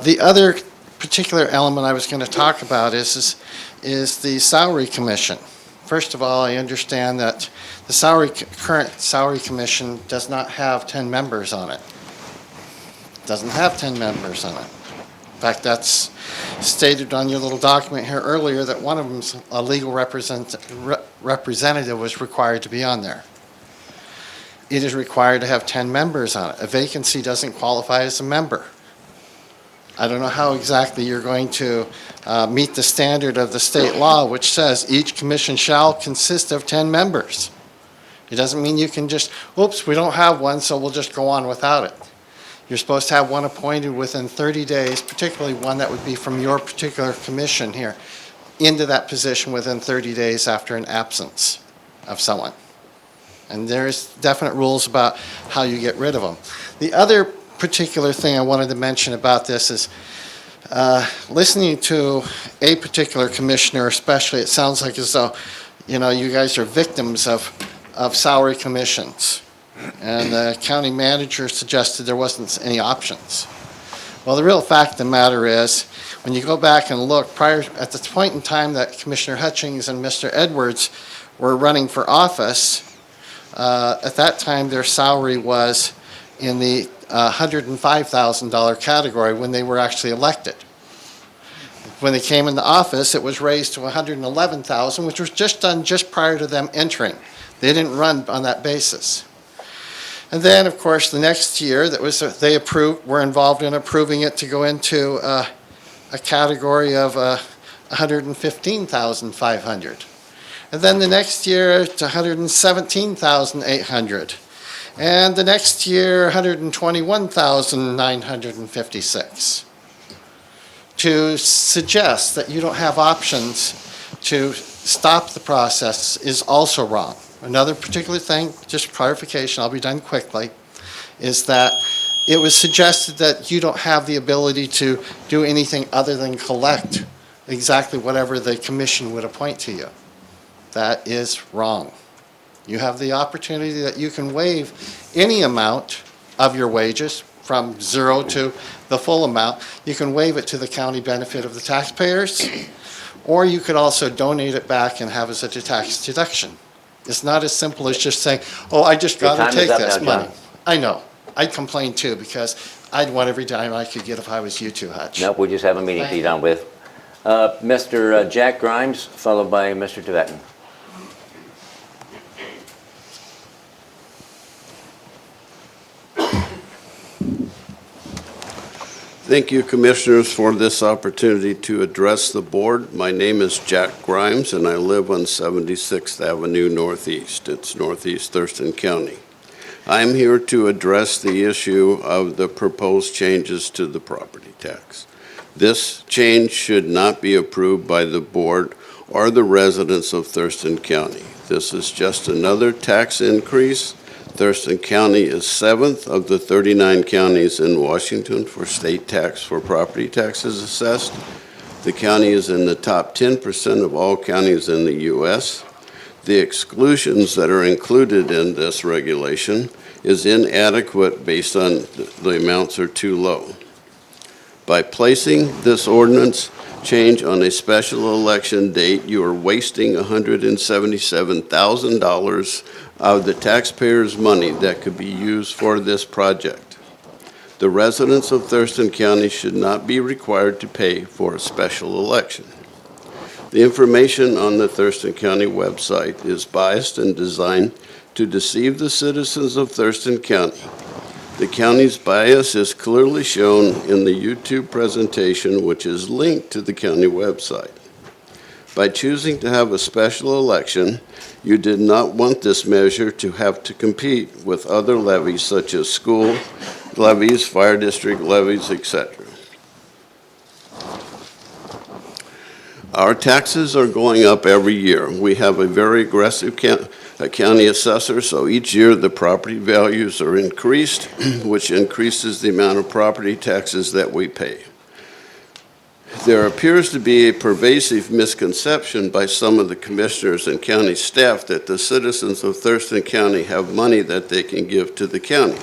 S6: The other particular element I was going to talk about is the salary commission. First of all, I understand that the current salary commission does not have 10 members on it. Doesn't have 10 members on it. In fact, that's stated on your little document here earlier that one of them's a legal representative was required to be on there. It is required to have 10 members on it. A vacancy doesn't qualify as a member. I don't know how exactly you're going to meet the standard of the state law, which says each commission shall consist of 10 members. It doesn't mean you can just, oops, we don't have one, so we'll just go on without it. You're supposed to have one appointed within 30 days, particularly one that would be from your particular commission here, into that position within 30 days after an absence of someone. And there's definite rules about how you get rid of them. The other particular thing I wanted to mention about this is listening to a particular commissioner, especially, it sounds like as though, you know, you guys are victims of salary commissions. And the county manager suggested there wasn't any options. Well, the real fact of the matter is, when you go back and look, at the point in time that Commissioner Hutchings and Mr. Edwards were running for office, at that time their salary was in the $105,000 category when they were actually elected. When they came into office, it was raised to $111,000, which was just done just prior to them entering. They didn't run on that basis. And then, of course, the next year, they were involved in approving it to go into a category of $115,500. And then the next year, it's $117,800. And the next year, $121,956. To suggest that you don't have options to stop the process is also wrong. Another particular thing, just clarification, I'll be done quickly, is that it was suggested that you don't have the ability to do anything other than collect exactly whatever the commission would appoint to you. That is wrong. You have the opportunity that you can waive any amount of your wages from zero to the full amount. You can waive it to the county benefit of the taxpayers, or you could also donate it back and have it as a tax deduction. It's not as simple as just saying, oh, I just got to take this money. I know. I'd complain too, because I'd want every dime I could get if I was you two, Hutch.
S1: Nope, we just have a meeting to be done with. Mr. Jack Grimes, followed by Mr. Tibetan.
S9: Thank you, Commissioners, for this opportunity to address the board. My name is Jack Grimes, and I live on 76th Avenue Northeast. It's Northeast Thurston County. I'm here to address the issue of the proposed changes to the property tax. This change should not be approved by the board or the residents of Thurston County. This is just another tax increase. Thurston County is 7th of the 39 counties in Washington for state tax for property taxes assessed. The county is in the top 10% of all counties in the U.S. The exclusions that are included in this regulation is inadequate based on the amounts are too low. By placing this ordinance change on a special election date, you are wasting $177,000 of the taxpayers' money that could be used for this project. The residents of Thurston County should not be required to pay for a special election. The information on the Thurston County website is biased and designed to deceive the citizens of Thurston County. The county's bias is clearly shown in the YouTube presentation, which is linked to the county website. By choosing to have a special election, you did not want this measure to have to compete with other levies such as school levies, fire district levies, etc. Our taxes are going up every year. We have a very aggressive county assessor, so each year the property values are increased, which increases the amount of property taxes that we pay. There appears to be a pervasive misconception by some of the commissioners and county staff that the citizens of Thurston County have money that they can give to the county.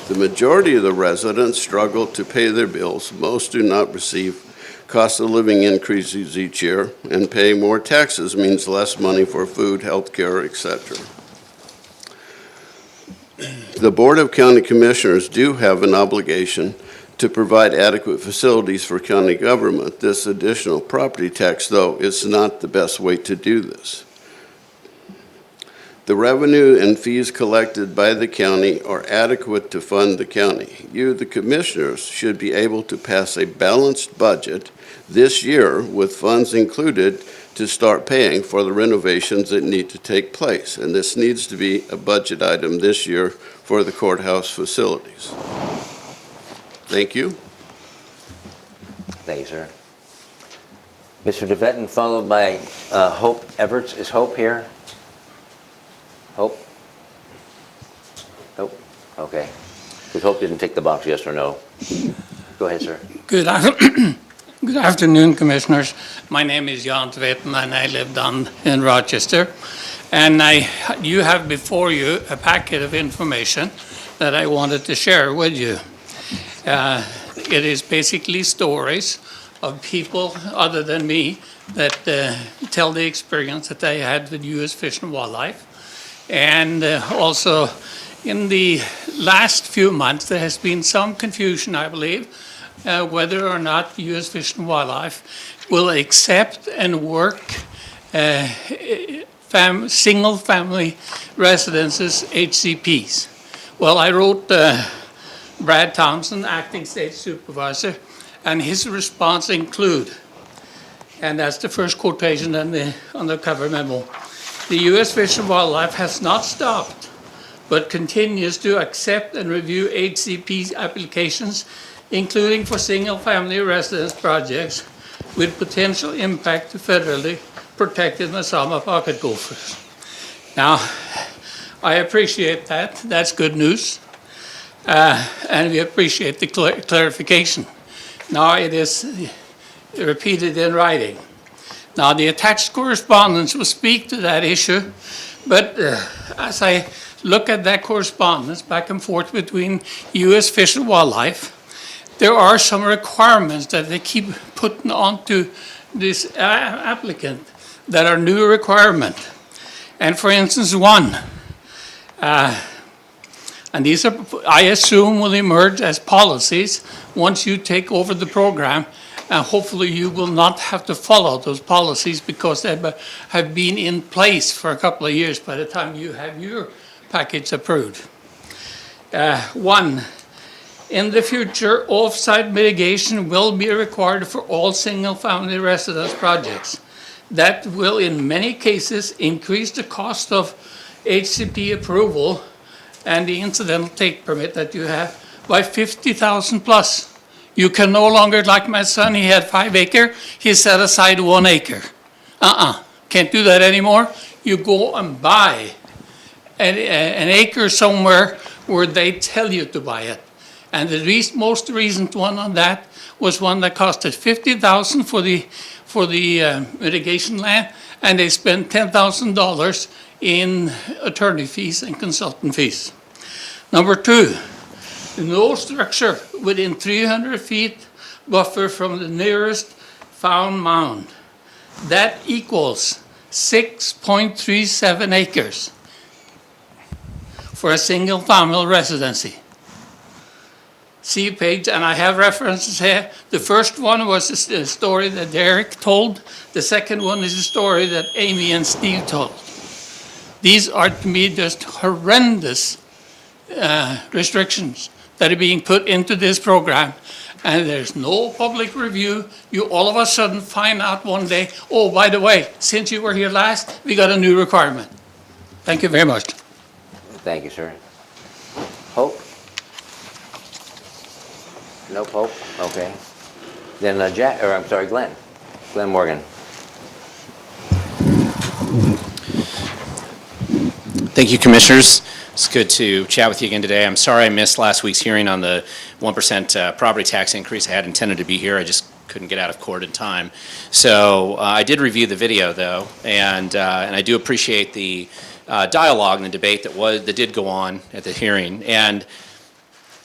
S9: The majority of the residents struggle to pay their bills. Most do not receive cost of living increases each year, and paying more taxes means less money for food, health care, etc. The Board of County Commissioners do have an obligation to provide adequate facilities for county government. This additional property tax, though, is not the best way to do this. The revenue and fees collected by the county are adequate to fund the county. You, the commissioners, should be able to pass a balanced budget this year with funds included to start paying for the renovations that need to take place. And this needs to be a budget item this year for the courthouse facilities. Thank you.
S1: Thank you, sir. Mr. DeVetten, followed by Hope Everts. Is Hope here? Hope? Nope. Okay. Because Hope didn't tick the box, yes or no. Go ahead, sir.
S10: Good afternoon, Commissioners. My name is Jan Tvetten, and I live down in Rochester. And you have before you a packet of information that I wanted to share with you. It is basically stories of people other than me that tell the experience that they had with U.S. Fish and Wildlife. And also, in the last few months, there has been some confusion, I believe, whether or not U.S. Fish and Wildlife will accept and work single-family residences, HCPs. Well, I wrote Brad Thompson, acting state supervisor, and his response include, and that's the first quotation on the cover memo, the U.S. Fish and Wildlife has not stopped, but continues to accept and review HCP applications, including for single-family residence projects with potential impact to federally protected Masama pocket gophers. Now, I appreciate that. That's good news. And we appreciate the clarification. Now it is repeated in writing. Now the attached correspondence will speak to that issue, but as I look at that correspondence back and forth between U.S. Fish and Wildlife, there are some requirements that they keep putting onto this applicant that are new requirement. And for instance, one, and these are, I assume, will emerge as policies once you take over the program, and hopefully you will not have to follow those policies because they have been in place for a couple of years by the time you have your package approved. One, in the future, off-site mitigation will be required for all single-family residence projects. That will, in many cases, increase the cost of HCP approval and the incidental take permit that you have by 50,000 plus. You can no longer, like my son, he had 5 acres, he set aside 1 acre. Can't do that anymore. You go and buy an acre somewhere where they tell you to buy it. And the most recent one on that was one that costed 50,000 for the mitigation land, and they spent $10,000 in attorney fees and consultant fees. Number 2, no structure within 300 feet buffer from the nearest found mound. That equals 6.37 acres for a single family residency. See page, and I have references here. The first one was a story that Derek told. The second one is a story that Amy and Steve told. These are, to me, just horrendous restrictions that are being put into this program, and there's no public review. You all of a sudden find out one day, oh, by the way, since you were here last, we got a new requirement. Thank you very much.
S1: Thank you, sir. Hope? Nope, Hope? Okay. Then Glenn. Glenn Morgan.
S11: Thank you, Commissioners. It's good to chat with you again today. I'm sorry I missed last week's hearing on the 1% property tax increase. I had intended to be here. I just couldn't get out of court in time. So I did review the video, though, and I do appreciate the dialogue and the debate that did go on at the hearing. And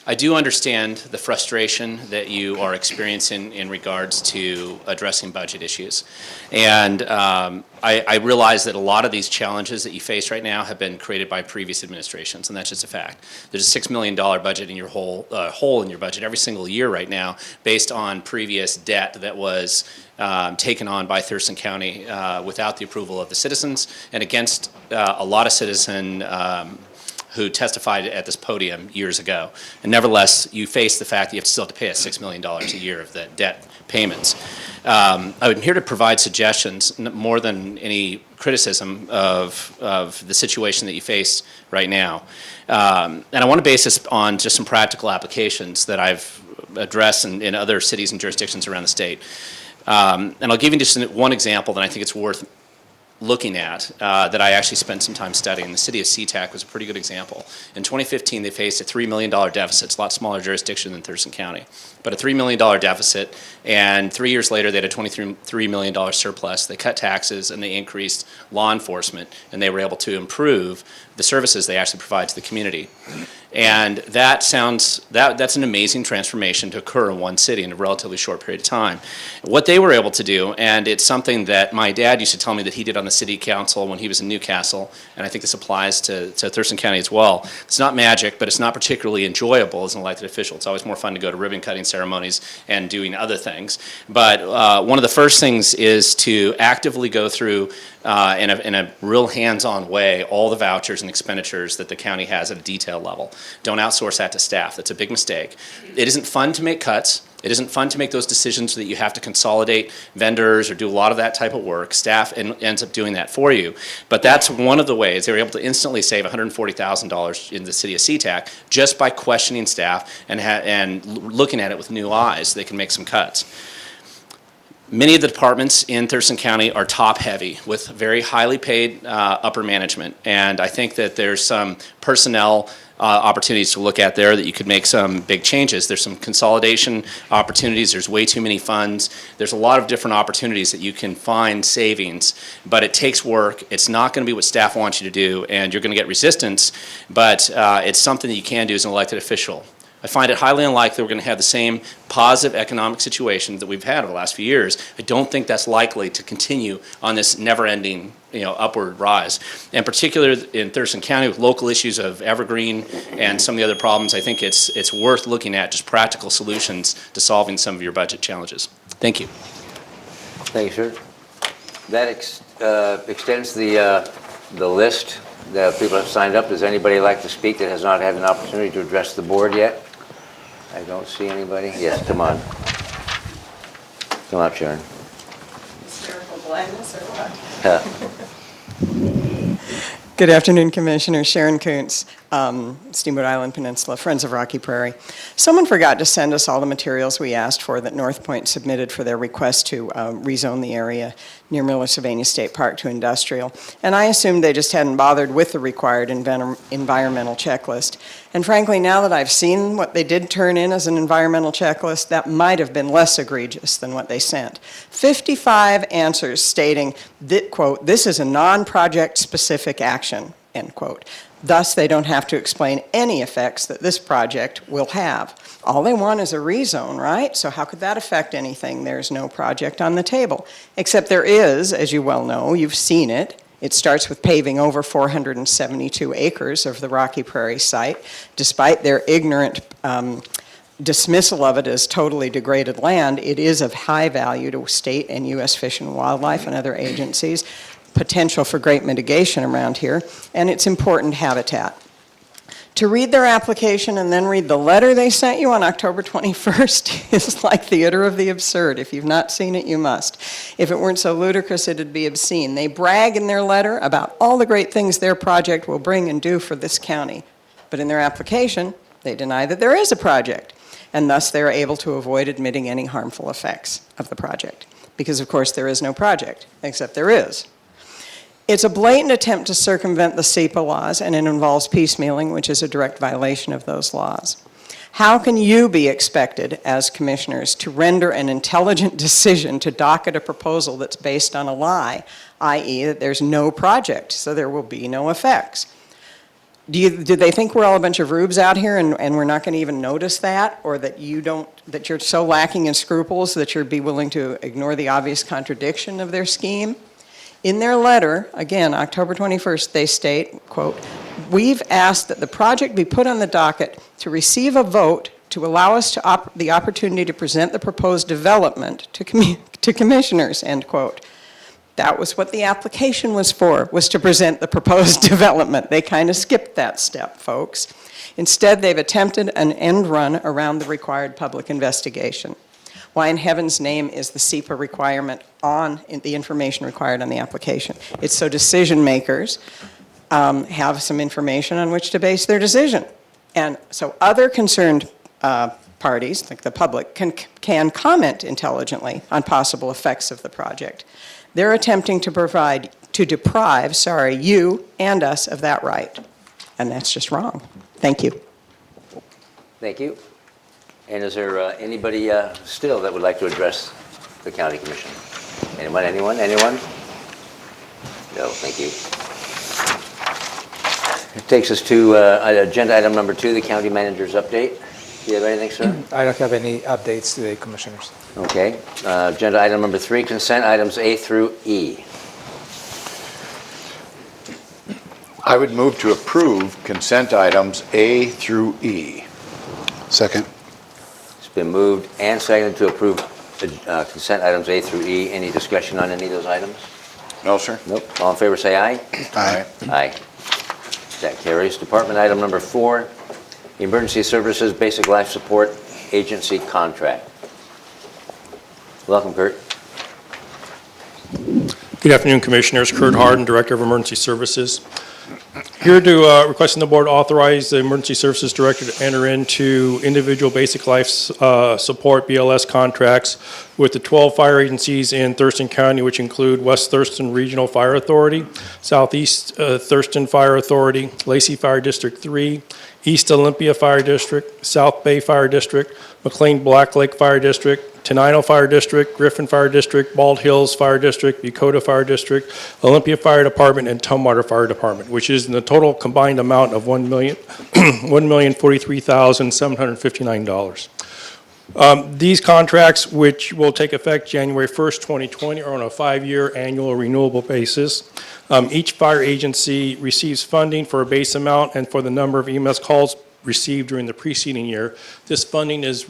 S11: I do understand the frustration that you are experiencing in regards to addressing budget issues. And I realize that a lot of these challenges that you face right now have been created by previous administrations, and that's just a fact. There's a $6 million budget in your hole in your budget every single year right now based on previous debt that was taken on by Thurston County without the approval of the citizens and against a lot of citizen who testified at this podium years ago. And nevertheless, you face the fact that you still have to pay us $6 million a year of the debt payments. I'm here to provide suggestions more than any criticism of the situation that you face right now. And I want to base this on just some practical applications that I've addressed in other cities and jurisdictions around the state. And I'll give you just one example that I think it's worth looking at that I actually spent some time studying. The city of SeaTac was a pretty good example. In 2015, they faced a $3 million deficit. It's a lot smaller jurisdiction than Thurston County, but a $3 million deficit. And 3 years later, they had a $23 million surplus. They cut taxes and they increased law enforcement, and they were able to improve the services they actually provide to the community. And that's an amazing transformation to occur in one city in a relatively short period of time. What they were able to do, and it's something that my dad used to tell me that he did on the city council when he was in Newcastle, and I think this applies to Thurston County as well. It's not magic, but it's not particularly enjoyable as an elected official. It's always more fun to go to ribbon cutting ceremonies and doing other things. But one of the first things is to actively go through in a real hands-on way all the vouchers and expenditures that the county has at a detail level. Don't outsource that to staff. That's a big mistake. It isn't fun to make cuts. It isn't fun to make those decisions so that you have to consolidate vendors or do a lot of that type of work. Staff ends up doing that for you. But that's one of the ways they were able to instantly save $140,000 in the city of SeaTac just by questioning staff and looking at it with new eyes. They can make some cuts. Many of the departments in Thurston County are top-heavy with very highly paid upper management, and I think that there's some personnel opportunities to look at there that you could make some big changes. There's some consolidation opportunities. There's way too many funds. There's a lot of different opportunities that you can find savings, but it takes work. It's not going to be what staff wants you to do, and you're going to get resistance, but it's something that you can do as an elected official. I find it highly unlikely we're going to have the same positive economic situation that we've had over the last few years. I don't think that's likely to continue on this never-ending, upward rise. And particularly in Thurston County with local issues of evergreen and some of the other problems, I think it's worth looking at just practical solutions to solving some of your budget challenges. Thank you.
S1: Thank you, sir. That extends the list that people have signed up. Does anybody like to speak that has not had an opportunity to address the board yet? I don't see anybody. Yes, come on. Come up, Sharon.
S12: Hysterical blindness or
S1: what?
S12: Good afternoon, Commissioner. Sharon Kuntz, Steamboat Island Peninsula, Friends of Rocky Prairie. Someone forgot to send us all the materials we asked for that North Point submitted for their request to rezone the area near Miller Sylvania State Park to industrial. And I assumed they just hadn't bothered with the required environmental checklist. And frankly, now that I've seen what they did turn in as an environmental checklist, that might have been less egregious than what they sent. 55 answers stating that, quote, this is a non-project specific action, end quote. Thus, they don't have to explain any effects that this project will have. All they want is a rezone, right? So how could that affect anything? There's no project on the table. Except there is, as you well know, you've seen it. It starts with paving over 472 acres of the Rocky Prairie site, despite their ignorant dismissal of it as totally degraded land. It is of high value to state and U.S. Fish and Wildlife and other agencies. Potential for great mitigation around here, and it's important habitat. To read their application and then read the letter they sent you on October 21st is like theater of the absurd. If you've not seen it, you must. If it weren't so ludicrous, it'd be obscene. They brag in their letter about all the great things their project will bring and do for this county. But in their application, they deny that there is a project, and thus they are able to avoid admitting any harmful effects of the project. Because, of course, there is no project, except there is. It's a blatant attempt to circumvent the SEPA laws, and it involves piecemealing, which is a direct violation of those laws. How can you be expected, as commissioners, to render an intelligent decision to docket a proposal that's based on a lie, i.e. that there's no project, so there will be no effects? Do they think we're all a bunch of rubes out here and we're not going to even notice that, or that that you're so lacking in scruples that you'd be willing to ignore the obvious contradiction of their scheme? In their letter, again, October 21st, they state, quote, "We've asked that the project be put on the docket to receive a vote to allow us the opportunity to present the proposed development to commissioners," end quote. That was what the application was for, was to present the proposed development. They kind of skipped that step, folks. Instead, they've attempted an end run around the required public investigation. Why in heaven's name is the SEPA requirement on the information required on the application? It's so decision makers have some information on which to base their decision. And so other concerned parties, like the public, can comment intelligently on possible effects of the project. They're attempting to deprive you and us of that right. And that's just wrong. Thank you.
S1: Thank you. And is there anybody still that would like to address the county commission? Anyone? No, thank you. It takes us to agenda item number 2, the county manager's update. Do you have anything, sir?
S2: I don't have any updates today, commissioners.
S1: Okay. Agenda item number 3, consent items A through E.
S3: I would move to approve consent items A through E.
S21: Second.
S1: It's been moved and seconded to approve consent items A through E. Any discussion on any of those items?
S3: No, sir.
S1: Nope. All in favor say aye.
S3: Aye.
S1: Aye. That carries. Department item number 4, Emergency Services Basic Life Support Agency Contract. Welcome, Kurt.
S8: Good afternoon, Commissioners. Kurt Harden, Director of Emergency Services. Here to requesting the board authorize the Emergency Services Director to enter into individual basic life support BLS contracts with the 12 fire agencies in Thurston County, which include West Thurston Regional Fire Authority, Southeast Thurston Fire Authority, Lacey Fire District 3, East Olympia Fire District, South Bay Fire District, McLean Black Lake Fire District, Tenino Fire District, Griffin Fire District, Bald Hills Fire District, Bucota Fire District, Olympia Fire Department, and Tumwater Fire Department, which is in the total combined amount of $1,043,759. These contracts, which will take effect January 1st, 2020, are on a 5-year annual renewable basis. Each fire agency receives funding for a base amount and for the number of EMS calls received during the preceding year. This funding is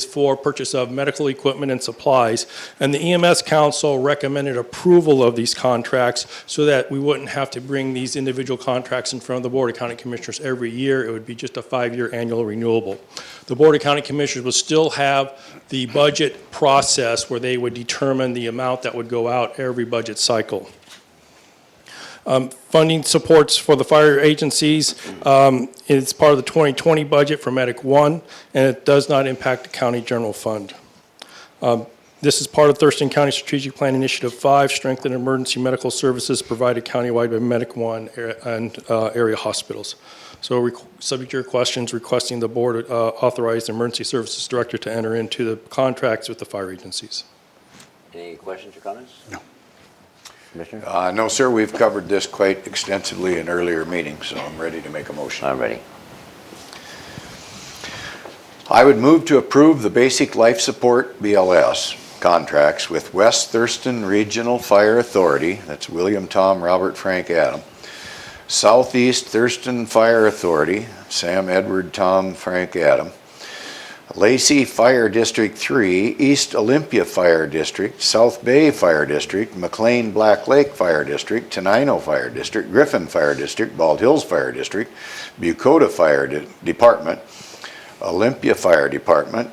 S8: for purchase of medical equipment and supplies, and the EMS Council recommended approval of these contracts so that we wouldn't have to bring these individual contracts in front of the Board of County Commissioners every year. It would be just a 5-year annual renewable. The Board of County Commissioners would still have the budget process where they would determine the amount that would go out every budget cycle. Funding supports for the fire agencies. It's part of the 2020 budget for Medic 1, and it does not impact the county general fund. This is part of Thurston County Strategic Plan Initiative 5, strengthen emergency medical services provided countywide by Medic 1 and area hospitals. So subject to your questions, requesting the board authorize the Emergency Services Director to enter into the contracts with the fire agencies.
S1: Any questions or comments?
S21: No.
S1: Commissioner?
S3: No, sir. We've covered this quite extensively in earlier meetings, so I'm ready to make a motion.
S1: I'm ready.
S3: I would move to approve the Basic Life Support BLS contracts with West Thurston Regional Fire Authority, that's William, Tom, Robert, Frank, Adam, Southeast Thurston Fire Authority, Sam, Edward, Tom, Frank, Adam, Lacey Fire District 3, East Olympia Fire District, South Bay Fire District, McLean Black Lake Fire District, Tenino Fire District, Griffin Fire District, Bald Hills Fire District, Bucota Fire Department, Olympia Fire Department,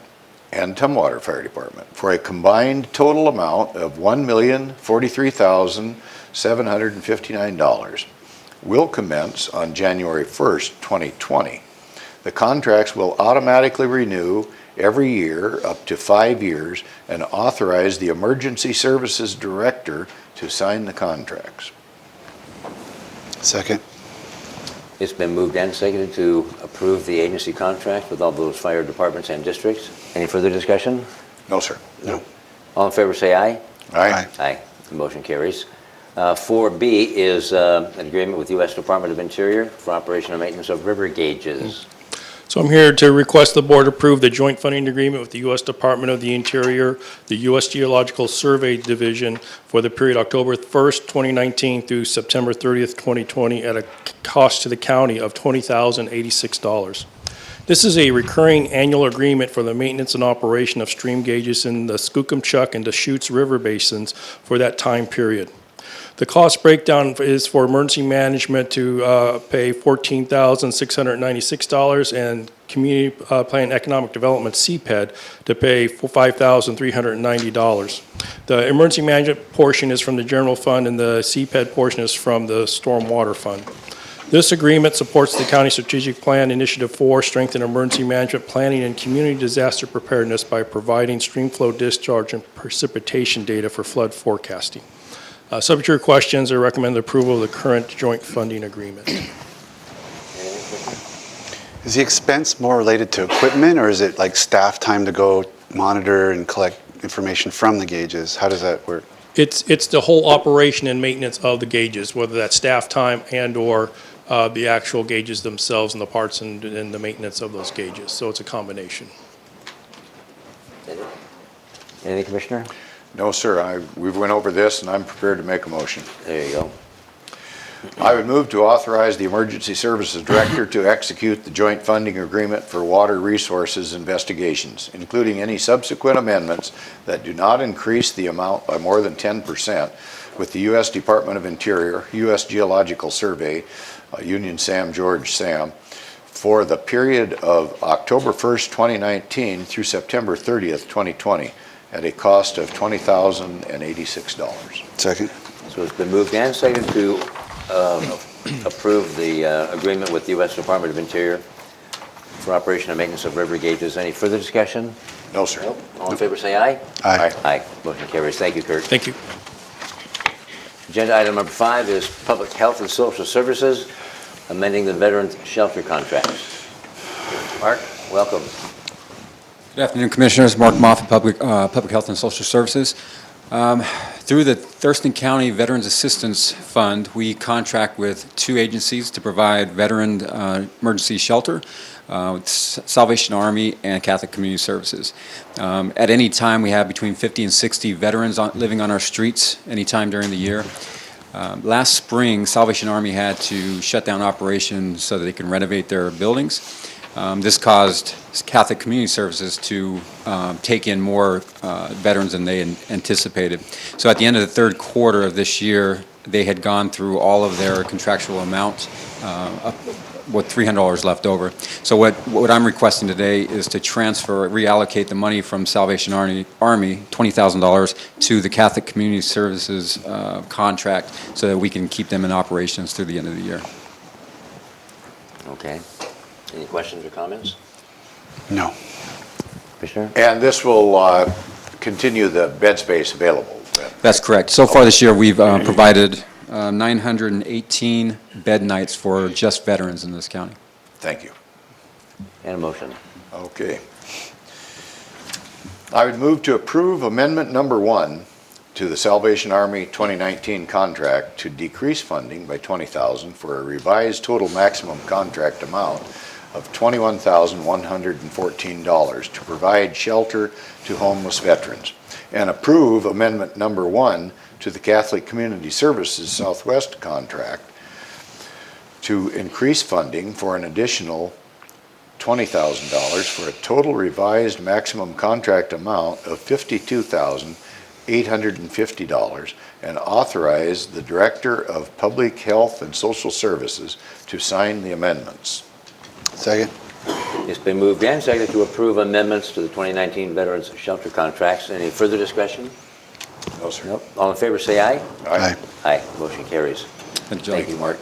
S3: and Tumwater Fire Department for a combined total amount of $1,043,759. Will commence on January 1st, 2020. The contracts will automatically renew every year up to 5 years and authorize the Emergency Services Director to sign the contracts.
S21: Second.
S1: It's been moved and seconded to approve the agency contract with all those fire departments and districts. Any further discussion?
S3: No, sir.
S21: No.
S1: All in favor say aye.
S3: Aye.
S1: Aye. The motion carries. 4B is an agreement with U.S. Department of Interior for operation and maintenance of river gauges.
S8: So I'm here to request the board approve the joint funding agreement with the U.S. Department of the Interior, the U.S. Geological Survey Division for the period October 1st, 2019 through September 30th, 2020 at a cost to the county of $20,086. This is a recurring annual agreement for the maintenance and operation of stream gauges in the Skookumchuck and Deschutes River basins for that time period. The cost breakdown is for emergency management to pay $14,696 and community plan economic development CPED to pay $5,390. The emergency management portion is from the general fund and the CPED portion is from the stormwater fund. This agreement supports the county strategic plan initiative 4, strengthen emergency management planning and community disaster preparedness by providing stream flow discharge and precipitation data for flood forecasting. Subject to your questions, I recommend the approval of the current joint funding agreement.
S21: Is the expense more related to equipment, or is it like staff time to go monitor and collect information from the gauges? How does that work?
S8: It's the whole operation and maintenance of the gauges, whether that's staff time and or the actual gauges themselves and the parts and the maintenance of those gauges. So it's a combination.
S1: Anything, Commissioner?
S3: No, sir. We've went over this, and I'm prepared to make a motion.
S1: There you go.
S3: I would move to authorize the Emergency Services Director to execute the joint funding agreement for water resources investigations, including any subsequent amendments that do not increase the amount by more than 10% with the U.S. Department of Interior, U.S. Geological Survey, Union Sam George Sam, for the period of October 1st, 2019 through September 30th, 2020. At a cost of $20,086.
S21: Second.
S1: So it's been moved and seconded to approve the agreement with the U.S. Department of Interior for operation and maintenance of river gauges. Any further discussion?
S3: No, sir.
S1: Nope. All in favor say aye.
S21: Aye.
S1: Aye. Motion carries. Thank you, Kurt.
S8: Thank you.
S1: Agenda item number 5 is Public Health and Social Services, amending the Veterans Shelter Contracts. Mark, welcome.
S13: Good afternoon, Commissioners. Mark Moffett, Public Health and Social Services. Through the Thurston County Veterans Assistance Fund, we contract with 2 agencies to provide veteran emergency shelter, Salvation Army and Catholic Community Services. At any time, we have between 50 and 60 veterans living on our streets anytime during the year. Last spring, Salvation Army had to shut down operations so that they can renovate their buildings. This caused Catholic Community Services to take in more veterans than they anticipated. So at the end of the third quarter of this year, they had gone through all of their contractual amounts with $300 left over. So what I'm requesting today is to reallocate the money from Salvation Army, $20,000, to the Catholic Community Services contract so that we can keep them in operations through the end of the year.
S1: Okay. Any questions or comments?
S21: No.
S1: Commissioner?
S3: And this will continue the bed space available.
S13: That's correct. So far this year, we've provided 918 bed nights for just veterans in this county.
S3: Thank you.
S1: And a motion.
S3: Okay. I would move to approve amendment number 1 to the Salvation Army 2019 contract to decrease funding by $20,000 for a revised total maximum contract amount of $21,114 to provide shelter to homeless veterans, and approve amendment number 1 to the Catholic Community Services Southwest contract to increase funding for an additional $20,000 for a total revised maximum contract amount of $52,850, and authorize the Director of Public Health and Social Services to sign the amendments.
S21: Second.
S1: It's been moved and seconded to approve amendments to the 2019 Veterans Shelter Contracts. Any further discussion?
S3: No, sir.
S1: Nope. All in favor say aye.
S21: Aye.
S1: Aye. Motion carries.
S13: Thank
S1: you, Mark.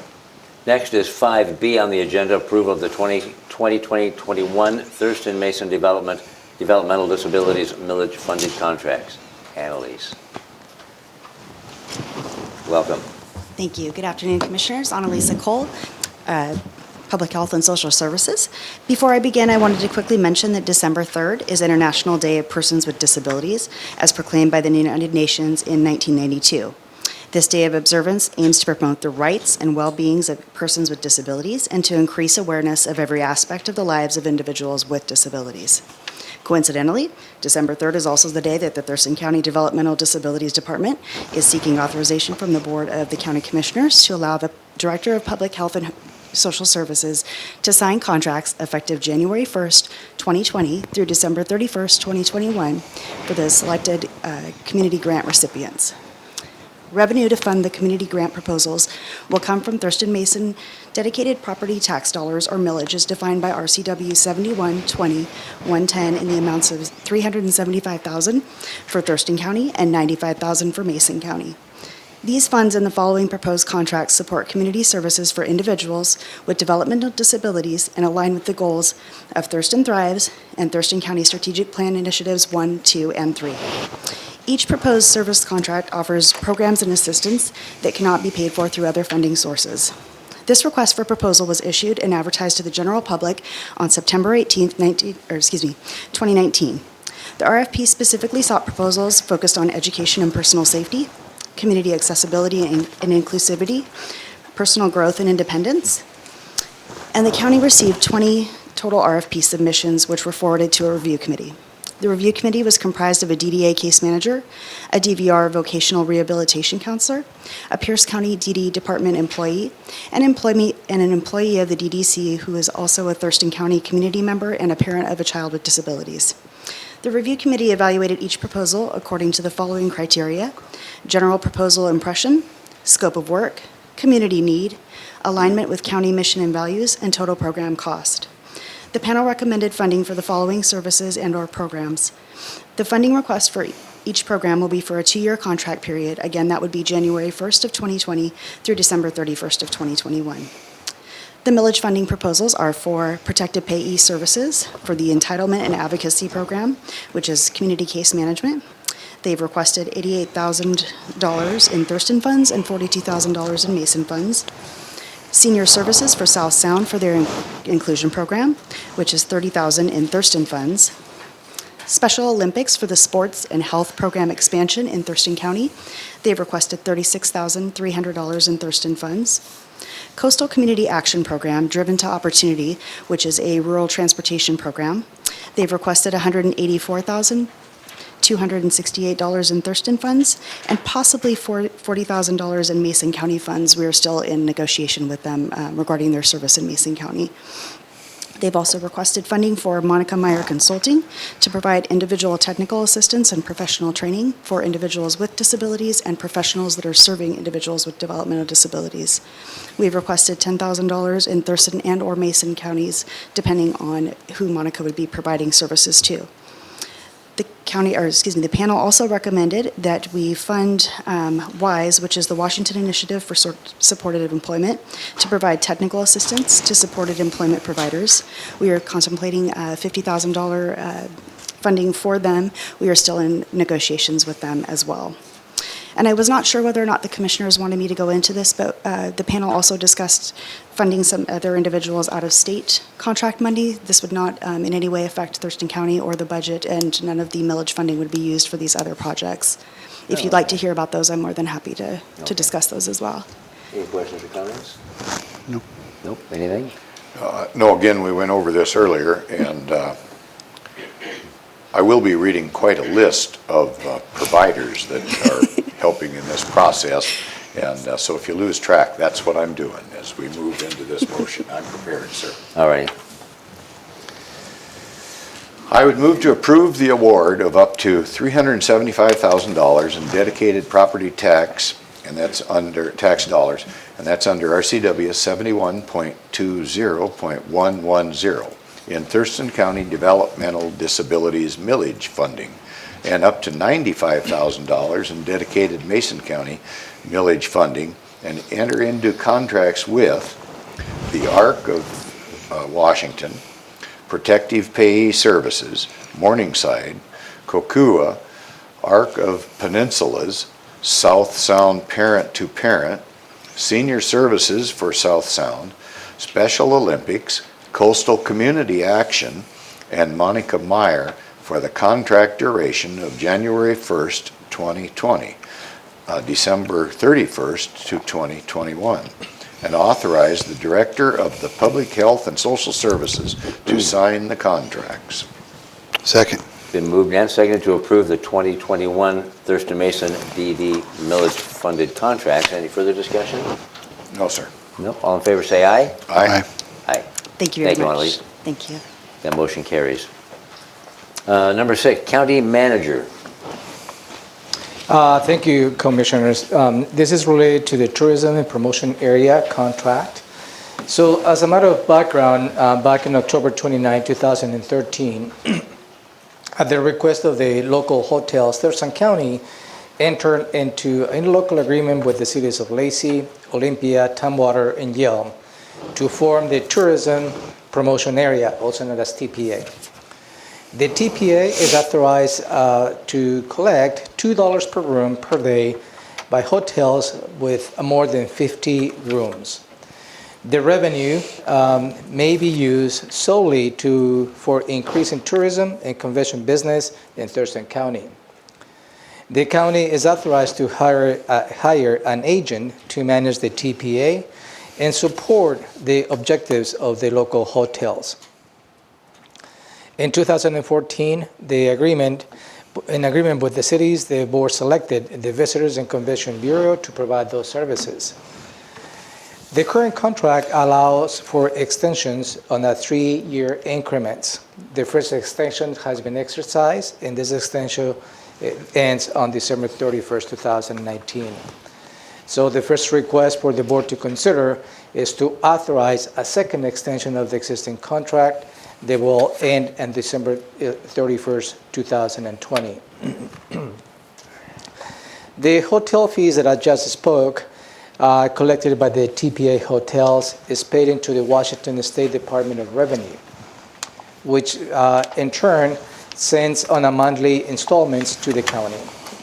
S1: Next is 5B on the agenda, approval of the 2020-21 Thurston Mason Developmental Disabilities Millage Funded Contracts. Annalise. Welcome.
S14: Thank you. Good afternoon, Commissioners. Annalisa Cole, Public Health and Social Services. Before I begin, I wanted to quickly mention that December 3rd is International Day of Persons with Disabilities, as proclaimed by the United Nations in 1992. This day of observance aims to promote the rights and well-beings of persons with disabilities and to increase awareness of every aspect of the lives of individuals with disabilities. Coincidentally, December 3rd is also the day that the Thurston County Developmental Disabilities Department is seeking authorization from the Board of the County Commissioners to allow the Director of Public Health and Social Services to sign contracts effective January 1st, 2020 through December 31st, 2021 for the selected community grant recipients. Revenue to fund the community grant proposals will come from Thurston Mason dedicated property tax dollars or millage as defined by RCW 7120-110 in the amounts of $375,000 for Thurston County and $95,000 for Mason County. These funds and the following proposed contracts support community services for individuals with developmental disabilities and align with the goals of Thurston Thrives and Thurston County Strategic Plan Initiatives 1, 2, and 3. Each proposed service contract offers programs and assistance that cannot be paid for through other funding sources. This request for proposal was issued and advertised to the general public on September 18th, 2019. The RFP specifically sought proposals focused on education and personal safety, community accessibility and inclusivity, personal growth and independence, and the county received 20 total RFP submissions, which were forwarded to a review committee. The review committee was comprised of a DDA case manager, a DVR vocational rehabilitation counselor, a Pierce County DD department employee, and an employee of the DDC who is also a Thurston County community member and a parent of a child with disabilities. The review committee evaluated each proposal according to the following criteria: general proposal impression, scope of work, community need, alignment with county mission and values, and total program cost. The panel recommended funding for the following services and/or programs. The funding request for each program will be for a 2-year contract period. Again, that would be January 1st of 2020 through December 31st of 2021. The millage funding proposals are for protected payee services for the Entitlement and Advocacy Program, which is community case management. They've requested $88,000 in Thurston funds and $42,000 in Mason funds. Senior Services for South Sound for their inclusion program, which is $30,000 in Thurston funds. Special Olympics for the Sports and Health Program expansion in Thurston County. They've requested $36,300 in Thurston funds. Coastal Community Action Program, Driven to Opportunity, which is a rural transportation program. They've requested $184,268 in Thurston funds and possibly $40,000 in Mason County funds. We are still in negotiation with them regarding their service in Mason County. They've also requested funding for Monica Meyer Consulting to provide individual technical assistance and professional training for individuals with disabilities and professionals that are serving individuals with developmental disabilities. We've requested $10,000 in Thurston and or Mason counties, depending on who Monica would be providing services to. The panel also recommended that we fund WISE, which is the Washington Initiative for Supported Employment, to provide technical assistance to supported employment providers. We are contemplating $50,000 funding for them. We are still in negotiations with them as well. And I was not sure whether or not the commissioners wanted me to go into this, but the panel also discussed funding some other individuals out of state contract money. This would not in any way affect Thurston County or the budget, and none of the millage funding would be used for these other projects. If you'd like to hear about those, I'm more than happy to discuss those as well.
S1: Any questions or comments?
S21: Nope.
S1: Nope. Anything?
S3: No, again, we went over this earlier, and I will be reading quite a list of providers that are helping in this process. And so if you lose track, that's what I'm doing as we move into this motion. I'm prepared, sir.
S1: All right.
S3: I would move to approve the award of up to $375,000 in dedicated property tax, and that's under tax dollars, and that's under RCW 71.20.110 in Thurston County Developmental Disabilities Millage funding, and up to $95,000 in dedicated Mason County millage funding, and enter into contracts with the ARC of Washington, Protective Payee Services, Morningside, Kokua, ARC of Peninsulas, South Sound Parent to Parent, Senior Services for South Sound, Special Olympics, Coastal Community Action, and Monica Meyer for the contract duration of January 1st, 2020, December 31st to 2021, and authorize the Director of the Public Health and Social Services to sign the contracts.
S21: Second.
S1: Been moved and seconded to approve the 2021 Thurston Mason DD Millage funded contracts. Any further discussion?
S3: No, sir.
S1: No. All in favor say aye.
S3: Aye.
S1: Aye.
S14: Thank you very much.
S1: Annalise.
S14: Thank you.
S1: That motion carries. Number 6, County Manager.
S2: Thank you, Commissioners. This is related to the Tourism and Promotion Area contract. So as a matter of background, back in October 29, 2013, at the request of the local hotels, Thurston County entered into a local agreement with the cities of Lacey, Olympia, Tumwater, and Yelm to form the Tourism Promotion Area, also known as TPA. The TPA is authorized to collect $2 per room per day by hotels with more than 50 rooms. The revenue may be used solely for increasing tourism and convention business in Thurston County. The county is authorized to hire an agent to manage the TPA and support the objectives of the local hotels. In 2014, in agreement with the cities, the board selected the Visitors and Convention Bureau to provide those services. The current contract allows for extensions on a 3-year increments. The first extension has been exercised, and this extension ends on December 31st, 2019. So the first request for the board to consider is to authorize a second extension of the existing contract that will end on December 31st, 2020. The hotel fees that I just spoke collected by the TPA hotels is paid into the Washington State Department of Revenue, which in turn sends on a monthly installments to the county.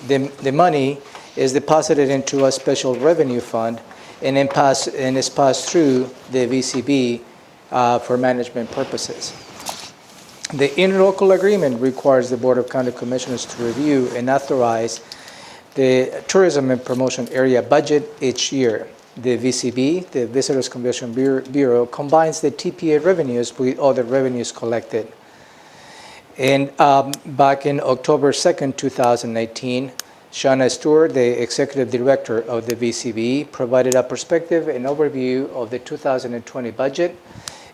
S2: The money is deposited into a special revenue fund and is passed through the VCB for management purposes. The interlocal agreement requires the Board of County Commissioners to review and authorize the Tourism and Promotion Area budget each year. The VCB, the Visitors Convention Bureau, combines the TPA revenues with other revenues collected. And back in October 2nd, 2019, Shauna Stewart, the Executive Director of the VCB, provided a perspective and overview of the 2020 budget.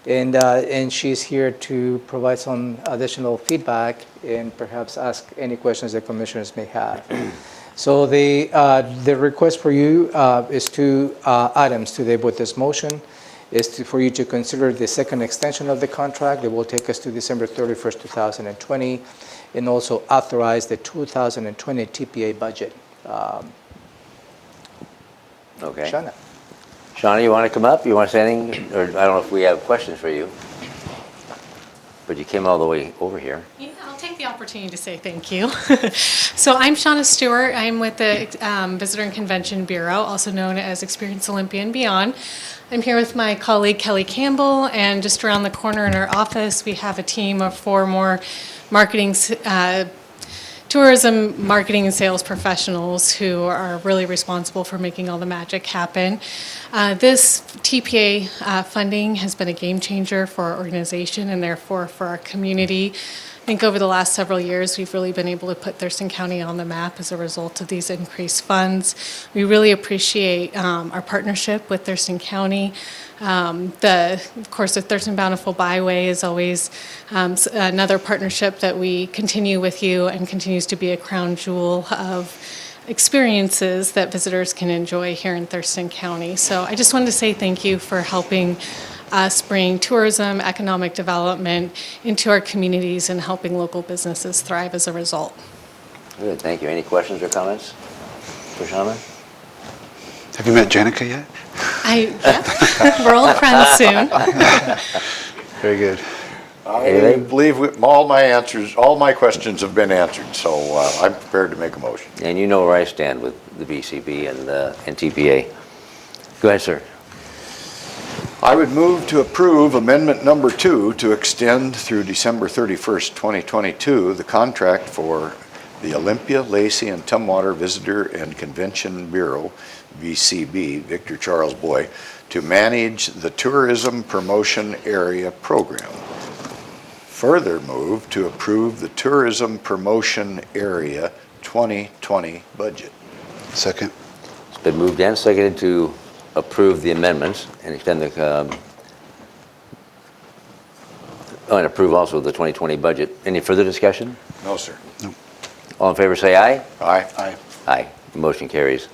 S2: And she's here to provide some additional feedback and perhaps ask any questions that commissioners may have. So the request for you is 2 items today with this motion. For you to consider the second extension of the contract that will take us to December 31st, 2020, and also authorize the 2020 TPA budget.
S1: Okay.
S2: Shauna.
S1: Shauna, you want to come up? You want to say anything? Or I don't know if we have questions for you. But you came all the way over here.
S7: Yeah, I'll take the opportunity to say thank you. So I'm Shauna Stewart. I'm with the Visitor and Convention Bureau, also known as Experience Olympia and Beyond. I'm here with my colleague Kelly Campbell, and just around the corner in our office, we have a team of 4 more tourism marketing and sales professionals who are really responsible for making all the magic happen. This TPA funding has been a game changer for our organization and therefore for our community. I think over the last several years, we've really been able to put Thurston County on the map as a result of these increased funds. We really appreciate our partnership with Thurston County. Of course, the Thurston Bountiful Byway is always another partnership that we continue with you and continues to be a crown jewel of experiences that visitors can enjoy here in Thurston County. So I just wanted to say thank you for helping us bring tourism, economic development into our communities and helping local businesses thrive as a result.
S1: Good, thank you. Any questions or comments for Shauna?
S21: Have you met Jenica yet?
S7: Yeah, we're old friends soon.
S21: Very good.
S3: I believe all my questions have been answered, so I'm prepared to make a motion.
S1: And you know where I stand with the BCB and TPA. Go ahead, sir.
S3: I would move to approve amendment number 2 to extend through December 31st, 2022, the contract for the Olympia, Lacey, and Tumwater Visitor and Convention Bureau, VCB, Victor Charles Boy, to manage the Tourism Promotion Area Program. Further move to approve the Tourism Promotion Area 2020 budget.
S21: Second.
S1: It's been moved and seconded to approve the amendments and extend the, and approve also the 2020 budget. Any further discussion?
S3: No, sir.
S21: No.
S1: All in favor say aye.
S3: Aye.
S21: Aye.
S1: Aye. Motion carries.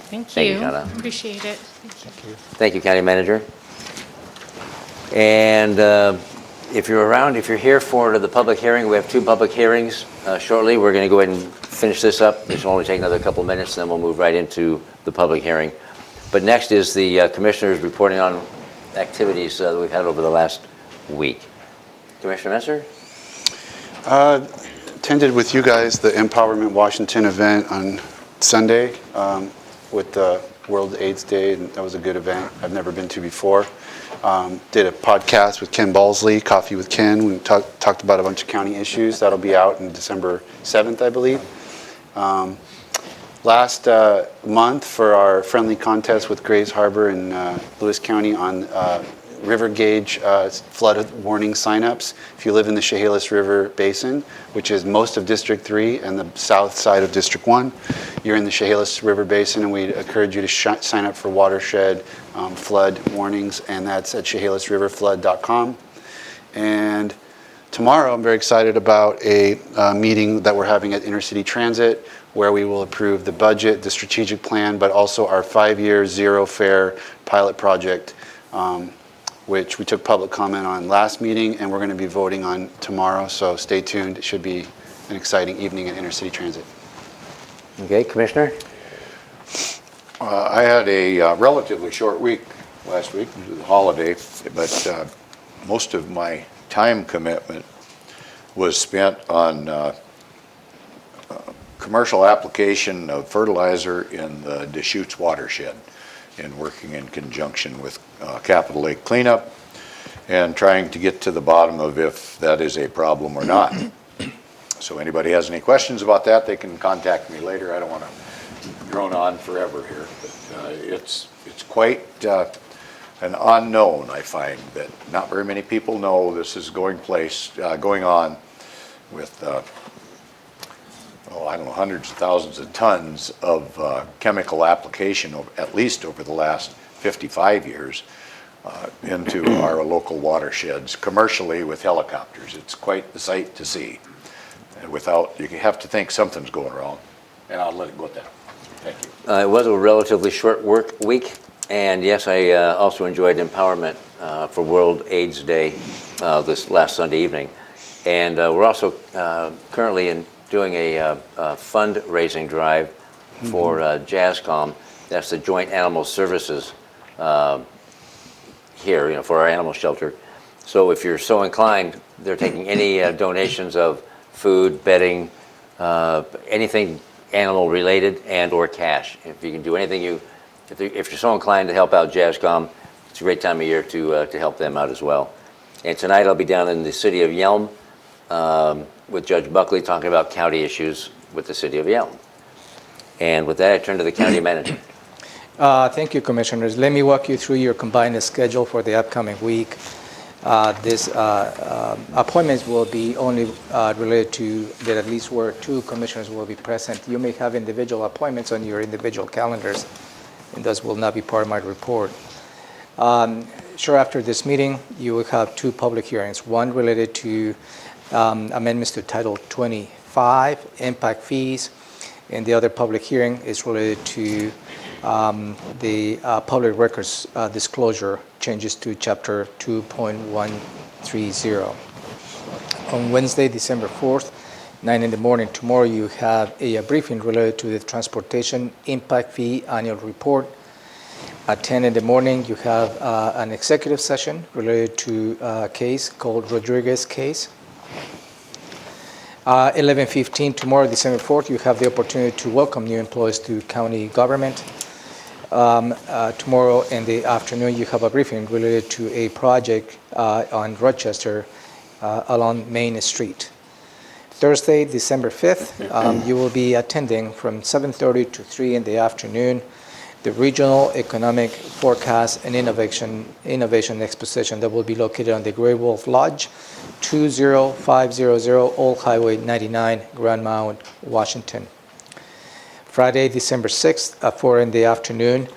S7: Thank
S1: Thank you,
S7: you.
S1: Shauna.
S7: Appreciate it. Thank you.
S1: Thank you, County Manager. And if you're around, if you're here for the public hearing, we have 2 public hearings shortly. We're going to go ahead and finish this up. This will only take another couple minutes, and then we'll move right into the public hearing. But next is the commissioners reporting on activities that we've had over the last week. Commissioner Messer?
S21: Attended with you guys the Empowerment Washington event on Sunday with the World AIDS Day, and that was a good event I've never been to before. Did a podcast with Ken Balsley, Coffee with Ken. We talked about a bunch of county issues. That'll be out on December 7th, I believe. Last month for our friendly contest with Grays Harbor in Lewis County on river gauge flood warning signups. If you live in the Chehalis River Basin, which is most of District 3 and the south side of District 1, you're in the Chehalis River Basin, and we encourage you to sign up for watershed flood warnings, and that's at ChehalisRiverFlood.com. And tomorrow, I'm very excited about a meeting that we're having at Intercity Transit, where we will approve the budget, the strategic plan, but also our 5-year zero fare pilot project, which we took public comment on last meeting, and we're going to be voting on tomorrow. So stay tuned. It should be an exciting evening at Intercity Transit.
S1: Okay, Commissioner?
S3: I had a relatively short week last week due to the holiday, but most of my time commitment was spent on commercial application of fertilizer in the Deschutes watershed, and working in conjunction with Capital Lake Cleanup and trying to get to the bottom of if that is a problem or not. So anybody has any questions about that, they can contact me later. I don't want to drone on forever here, but it's quite an unknown, I find, that not very many people know this is going on with I don't know, hundreds of thousands of tons of chemical application, at least over the last 55 years, into our local watersheds, commercially with helicopters. It's quite the sight to see. And you have to think something's going wrong, and I'll let it go at that. Thank you.
S1: It was a relatively short work week, and yes, I also enjoyed empowerment for World AIDS Day this last Sunday evening. And we're also currently doing a fundraising drive for JASCOM. That's the Joint Animal Services here, for our animal shelter. So if you're so inclined, they're taking any donations of food, bedding, anything animal related, and or cash. If you can do anything, if you're so inclined to help out JASCOM, it's a great time of year to help them out as well. And tonight I'll be down in the city of Yelm with Judge Buckley talking about county issues with the city of Yelm. And with that, I turn to the county manager.
S2: Thank you, Commissioners. Let me walk you through your combined schedule for the upcoming week. These appointments will be only related to that at least where 2 commissioners will be present. You may have individual appointments on your individual calendars, and those will not be part of my report. Sure, after this meeting, you will have 2 public hearings, one related to amendments to Title 25, impact fees, and the other public hearing is related to the public records disclosure changes to Chapter 2.130. On Wednesday, December 4th, 9 in the morning, tomorrow, you have a briefing related to the Transportation Impact Fee Annual Report. At 10 in the morning, you have an executive session related to a case called Rodriguez case. 11:15 tomorrow, December 4th, you have the opportunity to welcome new employees to county government. Tomorrow in the afternoon, you have a briefing related to a project on Rochester along Main Street. Thursday, December 5th, you will be attending from 7:30 to 3 in the afternoon the Regional Economic Forecast and Innovation Exposition that will be located on the Grey Wolf Lodge, 20500 Old Highway 99, Grand Mount, Washington. Friday, December 6th, at 4 in the afternoon,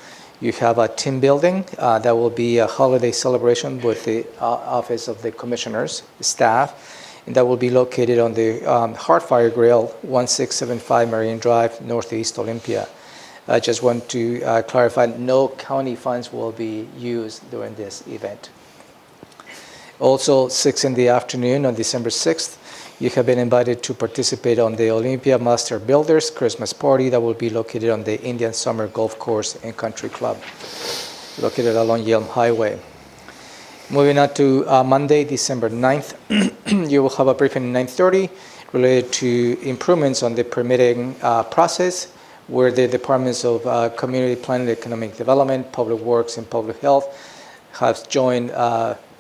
S2: you have a team building. That will be a holiday celebration with the Office of the Commissioners, staff, and that will be located on the Heartfire Grill, 1675 Marion Drive, Northeast Olympia. I just want to clarify, no county funds will be used during this event. Also, 6 in the afternoon on December 6th, you have been invited to participate on the Olympia Master Builders Christmas Party that will be located on the Indian Summer Golf Course and Country Club, located along Yelm Highway. Moving on to Monday, December 9th, you will have a briefing at 9:30 related to improvements on the permitting process, where the Departments of Community Planning, Economic Development, Public Works, and Public Health have joined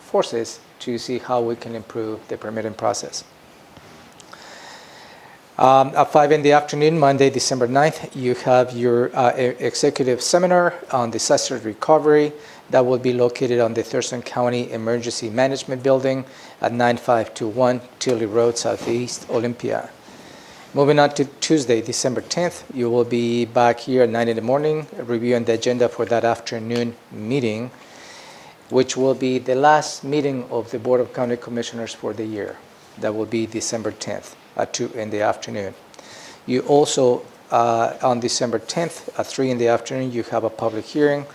S2: forces to see how we can improve the permitting process. At 5 in the afternoon, Monday, December 9th, you have your executive seminar on disaster recovery that will be located on the Thurston County Emergency Management Building at 9521 Tilly Road, Southeast, Olympia. Moving on to Tuesday, December 10th, you will be back here at 9 in the morning reviewing the agenda for that afternoon meeting, which will be the last meeting of the Board of County Commissioners for the year. That will be December 10th at 2 in the afternoon. You also, on December 10th at 3 in the afternoon, you have a public hearing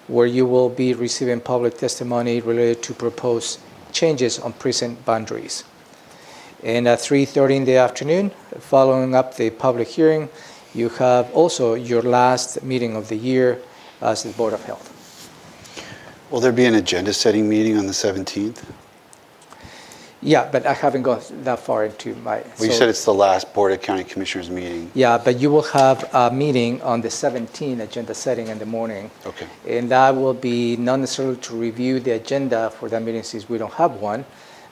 S2: where you will be receiving public testimony related to proposed changes on precinct boundaries. And at 3:30 in the afternoon, following up the public hearing, you have also your last meeting of the year as the Board of Health.
S21: Will there be an agenda-setting meeting on the 17th?
S2: Yeah, but I haven't gone that far into my...
S21: Well, you said it's the last Board of County Commissioners meeting.
S2: Yeah, but you will have a meeting on the 17th, agenda setting in the morning.
S21: Okay.
S2: And that will be not necessarily to review the agenda for that meeting since we don't have one,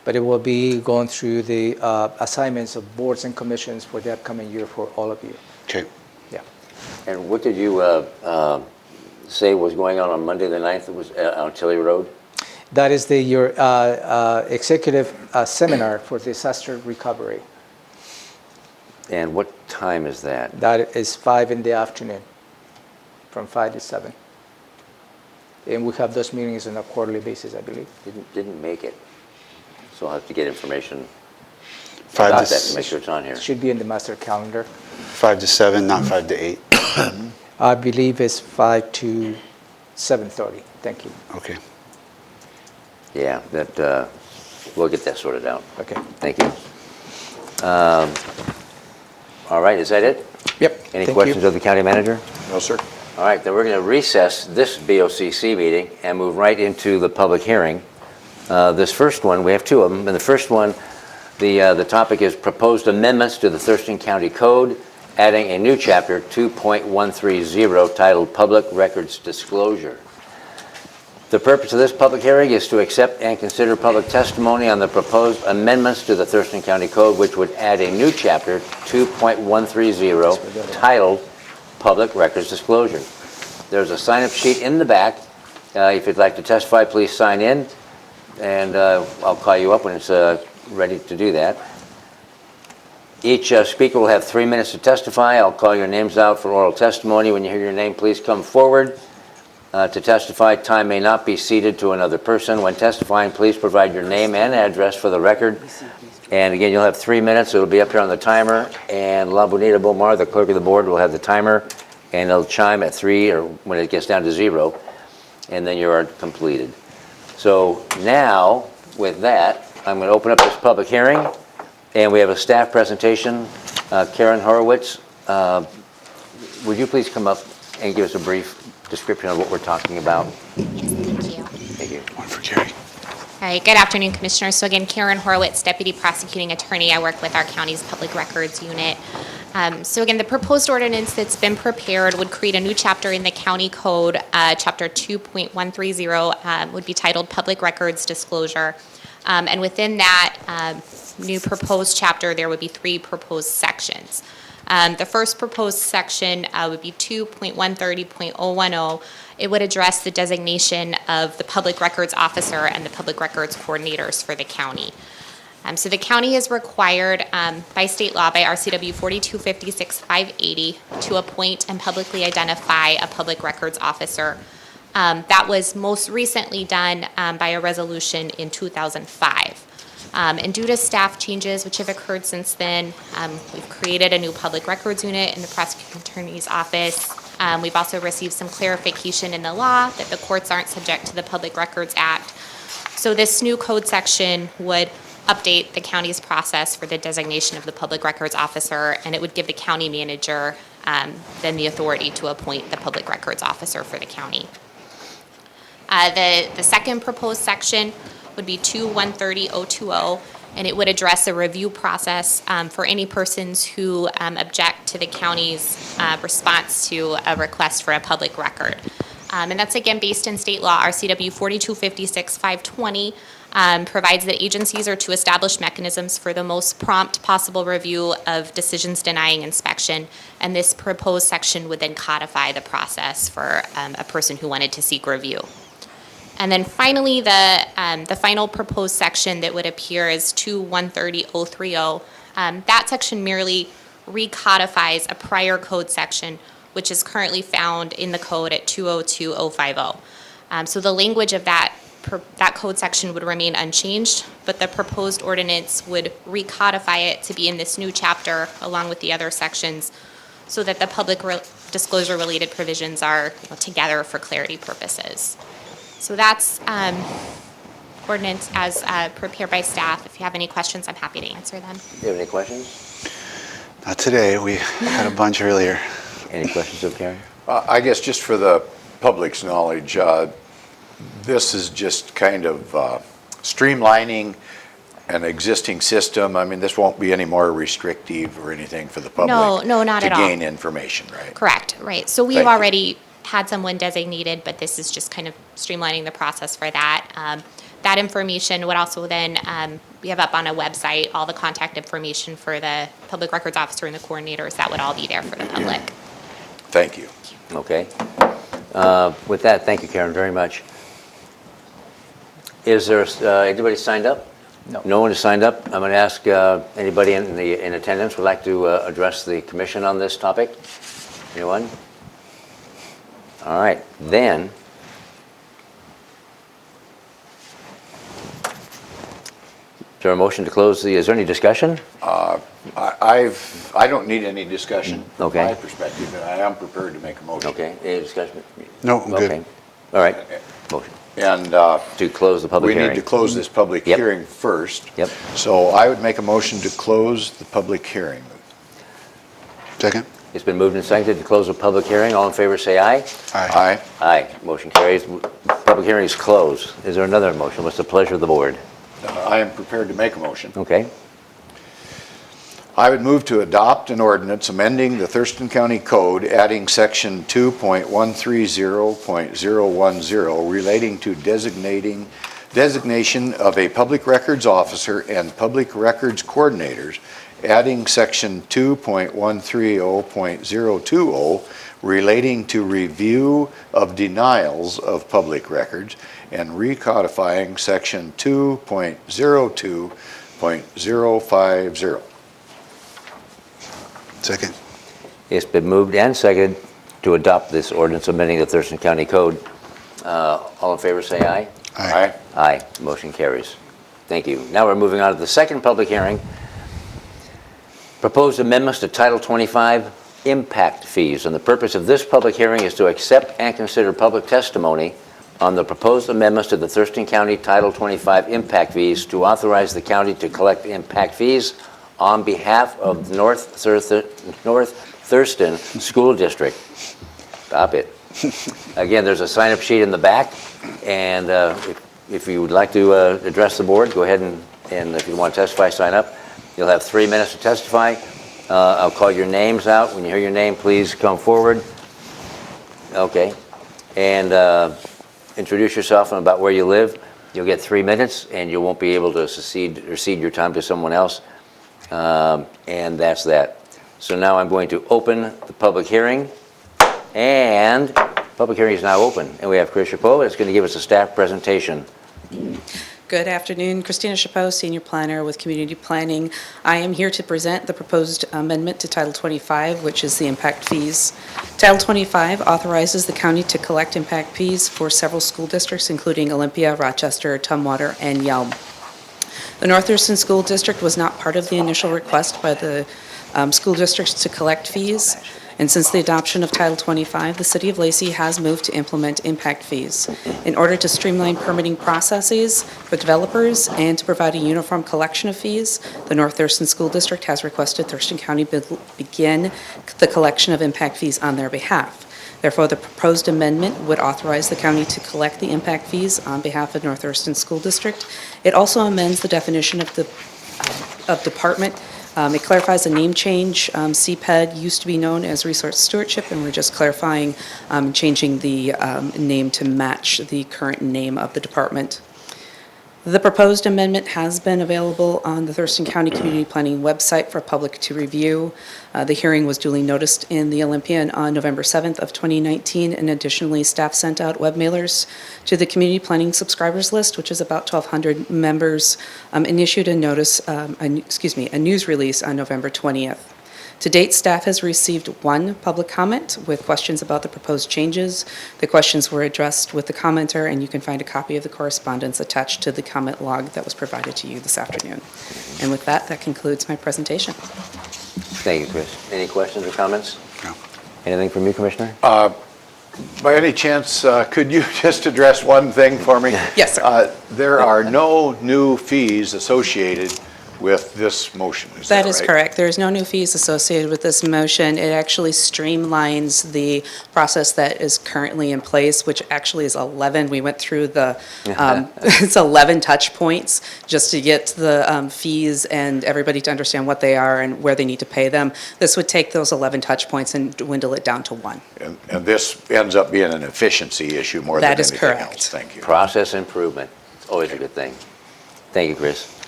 S2: but it will be going through the assignments of boards and commissions for the upcoming year for all of you.
S21: Okay.
S2: Yeah.
S1: And what did you say was going on Monday the 9th? It was on Tilly Road?
S2: That is your executive seminar for disaster recovery.
S1: And what time is that?
S2: That is 5 in the afternoon, from 5 to 7. And we have those meetings on a quarterly basis, I believe.
S1: Didn't make it. So I'll have to get information
S21: 5
S1: about
S21: to
S1: that to make sure it's on here.
S2: It should be in the master calendar.
S21: 5 to 7, not 5 to 8.
S2: I believe it's 5 to 7:30. Thank you.
S21: Okay.
S1: Yeah, that we'll get that sorted out.
S2: Okay.
S1: Thank you. All right, is that it?
S2: Yep.
S1: Any
S2: thank
S1: questions
S2: you.
S1: of the county manager?
S3: No, sir.
S1: All right, then we're going to recess this BoCC meeting and move right into the public hearing. This first one, we have two of them, and the first one, the topic is proposed amendments to the Thurston County Code, adding a new chapter 2.130 titled Public Records Disclosure. The purpose of this public hearing is to accept and consider public testimony on the proposed amendments to the Thurston County Code, which would add a new chapter 2.130 titled Public Records Disclosure. There's a sign-up sheet in the back. If you'd like to testify, please sign in, and I'll call you up when it's ready to do that. Each speaker will have 3 minutes to testify. I'll call your names out for oral testimony. When you hear your name, please come forward. To testify, time may not be ceded to another person. When testifying, please provide your name and address for the record. And again, you'll have 3 minutes. It'll be up here on the timer. And La Bonita Bomar, the clerk of the board, will have the timer. And it'll chime at 3 or when it gets down to 0. And then you are completed. So now, with that, I'm going to open up this public hearing. And we have a staff presentation. Karen Horowitz, would you please come up and give us a brief description of what we're talking about?
S4: Yes, thank you.
S1: Thank you.
S21: One for Jerry.
S4: All right, good afternoon, Commissioners. So again, Karen Horowitz, Deputy Prosecuting Attorney. I work with our county's Public Records Unit. So again, the proposed ordinance that's been prepared would create a new chapter in the county code. Chapter 2.130 would be titled Public Records Disclosure. And within that new proposed chapter, there would be 3 proposed sections. The first proposed section would be 2.130.010. It would address the designation of the public records officer and the public records coordinators for the county. So the county is required by state law, by RCW 4256-580, to appoint and publicly identify a public records officer. That was most recently done by a resolution in 2005. And due to staff changes which have occurred since then, we've created a new public records unit in the prosecuting attorney's office. We've also received some clarification in the law that the courts aren't subject to the Public Records Act. So this new code section would update the county's process for the designation of the public records officer, and it would give the county manager then the authority to appoint the public records officer for the county. The second proposed section would be 2.130.020, and it would address a review process for any persons who object to the county's response to a request for a public record. And that's again based in state law. RCW 4256-520 provides that agencies are to establish mechanisms for the most prompt possible review of decisions denying inspection, and this proposed section would then codify the process for a person who wanted to seek review. And then finally, the final proposed section that would appear is 2.130.030. That section merely recodifies a prior code section, which is currently found in the code at 2.02.050. So the language of that code section would remain unchanged, but the proposed ordinance would recodify it to be in this new chapter along with the other sections, so that the public disclosure related provisions are together for clarity purposes. So that's ordinance as prepared by staff. If you have any questions, I'm happy to answer them.
S1: Do you have any questions?
S21: Not today. We had a bunch earlier.
S1: Any questions of Karen?
S3: I guess just for the public's knowledge, this is just kind of streamlining an existing system. I mean, this won't be any more restrictive or anything for the public.
S4: No, not at all.
S3: To gain information, right?
S4: Correct, right. So we've already had someone designated, but this is just kind of streamlining the process for that. That information would also then, we have up on a website all the contact information for the public records officer and the coordinators. That would all be there for the public.
S3: Thank you.
S1: Okay. With that, thank you, Karen, very much. Is there anybody signed up?
S2: No.
S1: No one has signed up. I'm going to ask anybody in attendance would like to address the commission on this topic. Anyone? All right, then. Is there a motion to close is there any discussion?
S3: I don't need any discussion from my perspective, but I am prepared to make a motion.
S1: Okay, any discussion?
S21: No, I'm good.
S1: Okay, all right, motion.
S3: And
S1: to close the public hearing.
S3: We need to close this public hearing first.
S1: Yep.
S3: So I would make a motion to close the public hearing.
S21: Second.
S1: It's been moved and seconded to close the public hearing. All in favor, say aye.
S3: Aye.
S1: Aye. Motion carries. Public hearing is closed. Is there another motion? What's the pleasure of the board?
S3: I am prepared to make a motion.
S1: Okay.
S3: I would move to adopt an ordinance amending the Thurston County Code, adding section 2.130.010 relating to designation of a public records officer and public records coordinators, adding section 2.130.020 relating to review of denials of public records, and recodifying section 2.02.050.
S21: Second.
S1: It's been moved and seconded to adopt this ordinance amending the Thurston County Code. All in favor, say aye.
S3: Aye.
S1: Aye. Motion carries. Thank you. Now we're moving on to the second public hearing. Proposed amendments to Title 25 impact fees. And the purpose of this public hearing is to accept and consider public testimony on the proposed amendments to the Thurston County Title 25 impact fees to authorize the county to collect impact fees on behalf of the North Thurston School District. Stop it. Again, there's a sign-up sheet in the back, and if you would like to address the board, go ahead and if you want to testify, sign up. You'll have 3 minutes to testify. I'll call your names out. When you hear your name, please come forward. Okay. And introduce yourself and about where you live. You'll get 3 minutes, and you won't be able to cede your time to someone else. And that's that. So now I'm going to open the public hearing. And public hearing is now open. And we have Chris Chapeau that's going to give us a staff presentation.
S20: Good afternoon. Christina Chapeau, Senior Planner with Community Planning. I am here to present the proposed amendment to Title 25, which is the impact fees. Title 25 authorizes the county to collect impact fees for several school districts, including Olympia, Rochester, Tumwater, and Yelm. The North Thurston School District was not part of the initial request by the school districts to collect fees. And since the adoption of Title 25, the City of Lacey has moved to implement impact fees. In order to streamline permitting processes for developers and to provide a uniform collection of fees, the North Thurston School District has requested Thurston County begin the collection of impact fees on their behalf. Therefore, the proposed amendment would authorize the county to collect the impact fees on behalf of North Thurston School District. It also amends the definition of department. It clarifies a name change. CPED used to be known as Resource Stewardship, and we're just clarifying, changing the name to match the current name of the department. The proposed amendment has been available on the Thurston County Community Planning website for public to review. The hearing was duly noticed in the Olympia on November 7th of 2019, and additionally, staff sent out web mailers to the Community Planning subscribers list, which is about 1,200 members, and issued a news release on November 20th. To date, staff has received one public comment with questions about the proposed changes. The questions were addressed with the commenter, and you can find a copy of the correspondence attached to the comment log that was provided to you this afternoon. And with that, that concludes my presentation.
S1: Thank you, Chris. Any questions or comments?
S21: No.
S1: Anything from you, Commissioner?
S3: By any chance, could you just address one thing for me?
S20: Yes, sir.
S3: There are no new fees associated with this motion, is that
S20: That is
S3: right?
S20: correct. There is no new fees associated with this motion. It actually streamlines the process that is currently in place, which actually is 11. We went through the, it's 11 touch points just to get the fees and everybody to understand what they are and where they need to pay them. This would take those 11 touch points and dwindle it down to 1.
S3: And this ends up being an efficiency issue more than
S20: That is
S3: anything
S20: correct.
S3: else. Thank you.
S1: Process improvement. It's always a good thing. Thank you, Chris.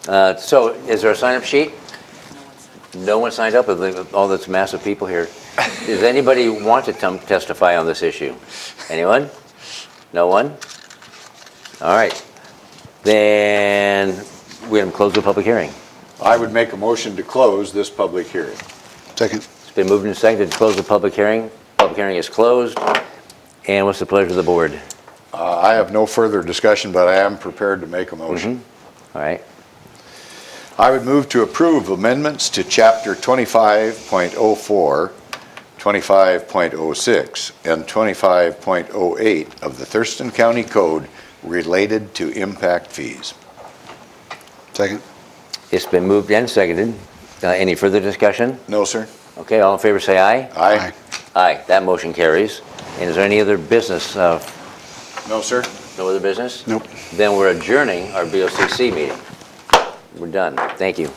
S1: So is there a sign-up sheet? No one signed up with all this massive people here. Does anybody want to testify on this issue? Anyone? No one? All right. Then we're going to close the public hearing.
S3: I would make a motion to close this public hearing.
S21: Second.
S1: It's been moved and seconded to close the public hearing. Public hearing is closed. And what's the pleasure of the board?
S3: I have no further discussion, but I am prepared to make a motion.
S1: All right.
S3: I would move to approve amendments to Chapter 25.04, 25.06, and 25.08 of the Thurston County Code related to impact fees.
S21: Second.
S1: It's been moved and seconded. Any further discussion?
S3: No, sir.
S1: Okay, all in favor say aye.
S3: Aye.
S1: Aye, that motion carries. And is there any other business?
S3: No, sir.
S1: No other business?
S21: Nope.
S1: Then we're adjourning our BoCC meeting. We're done. Thank you.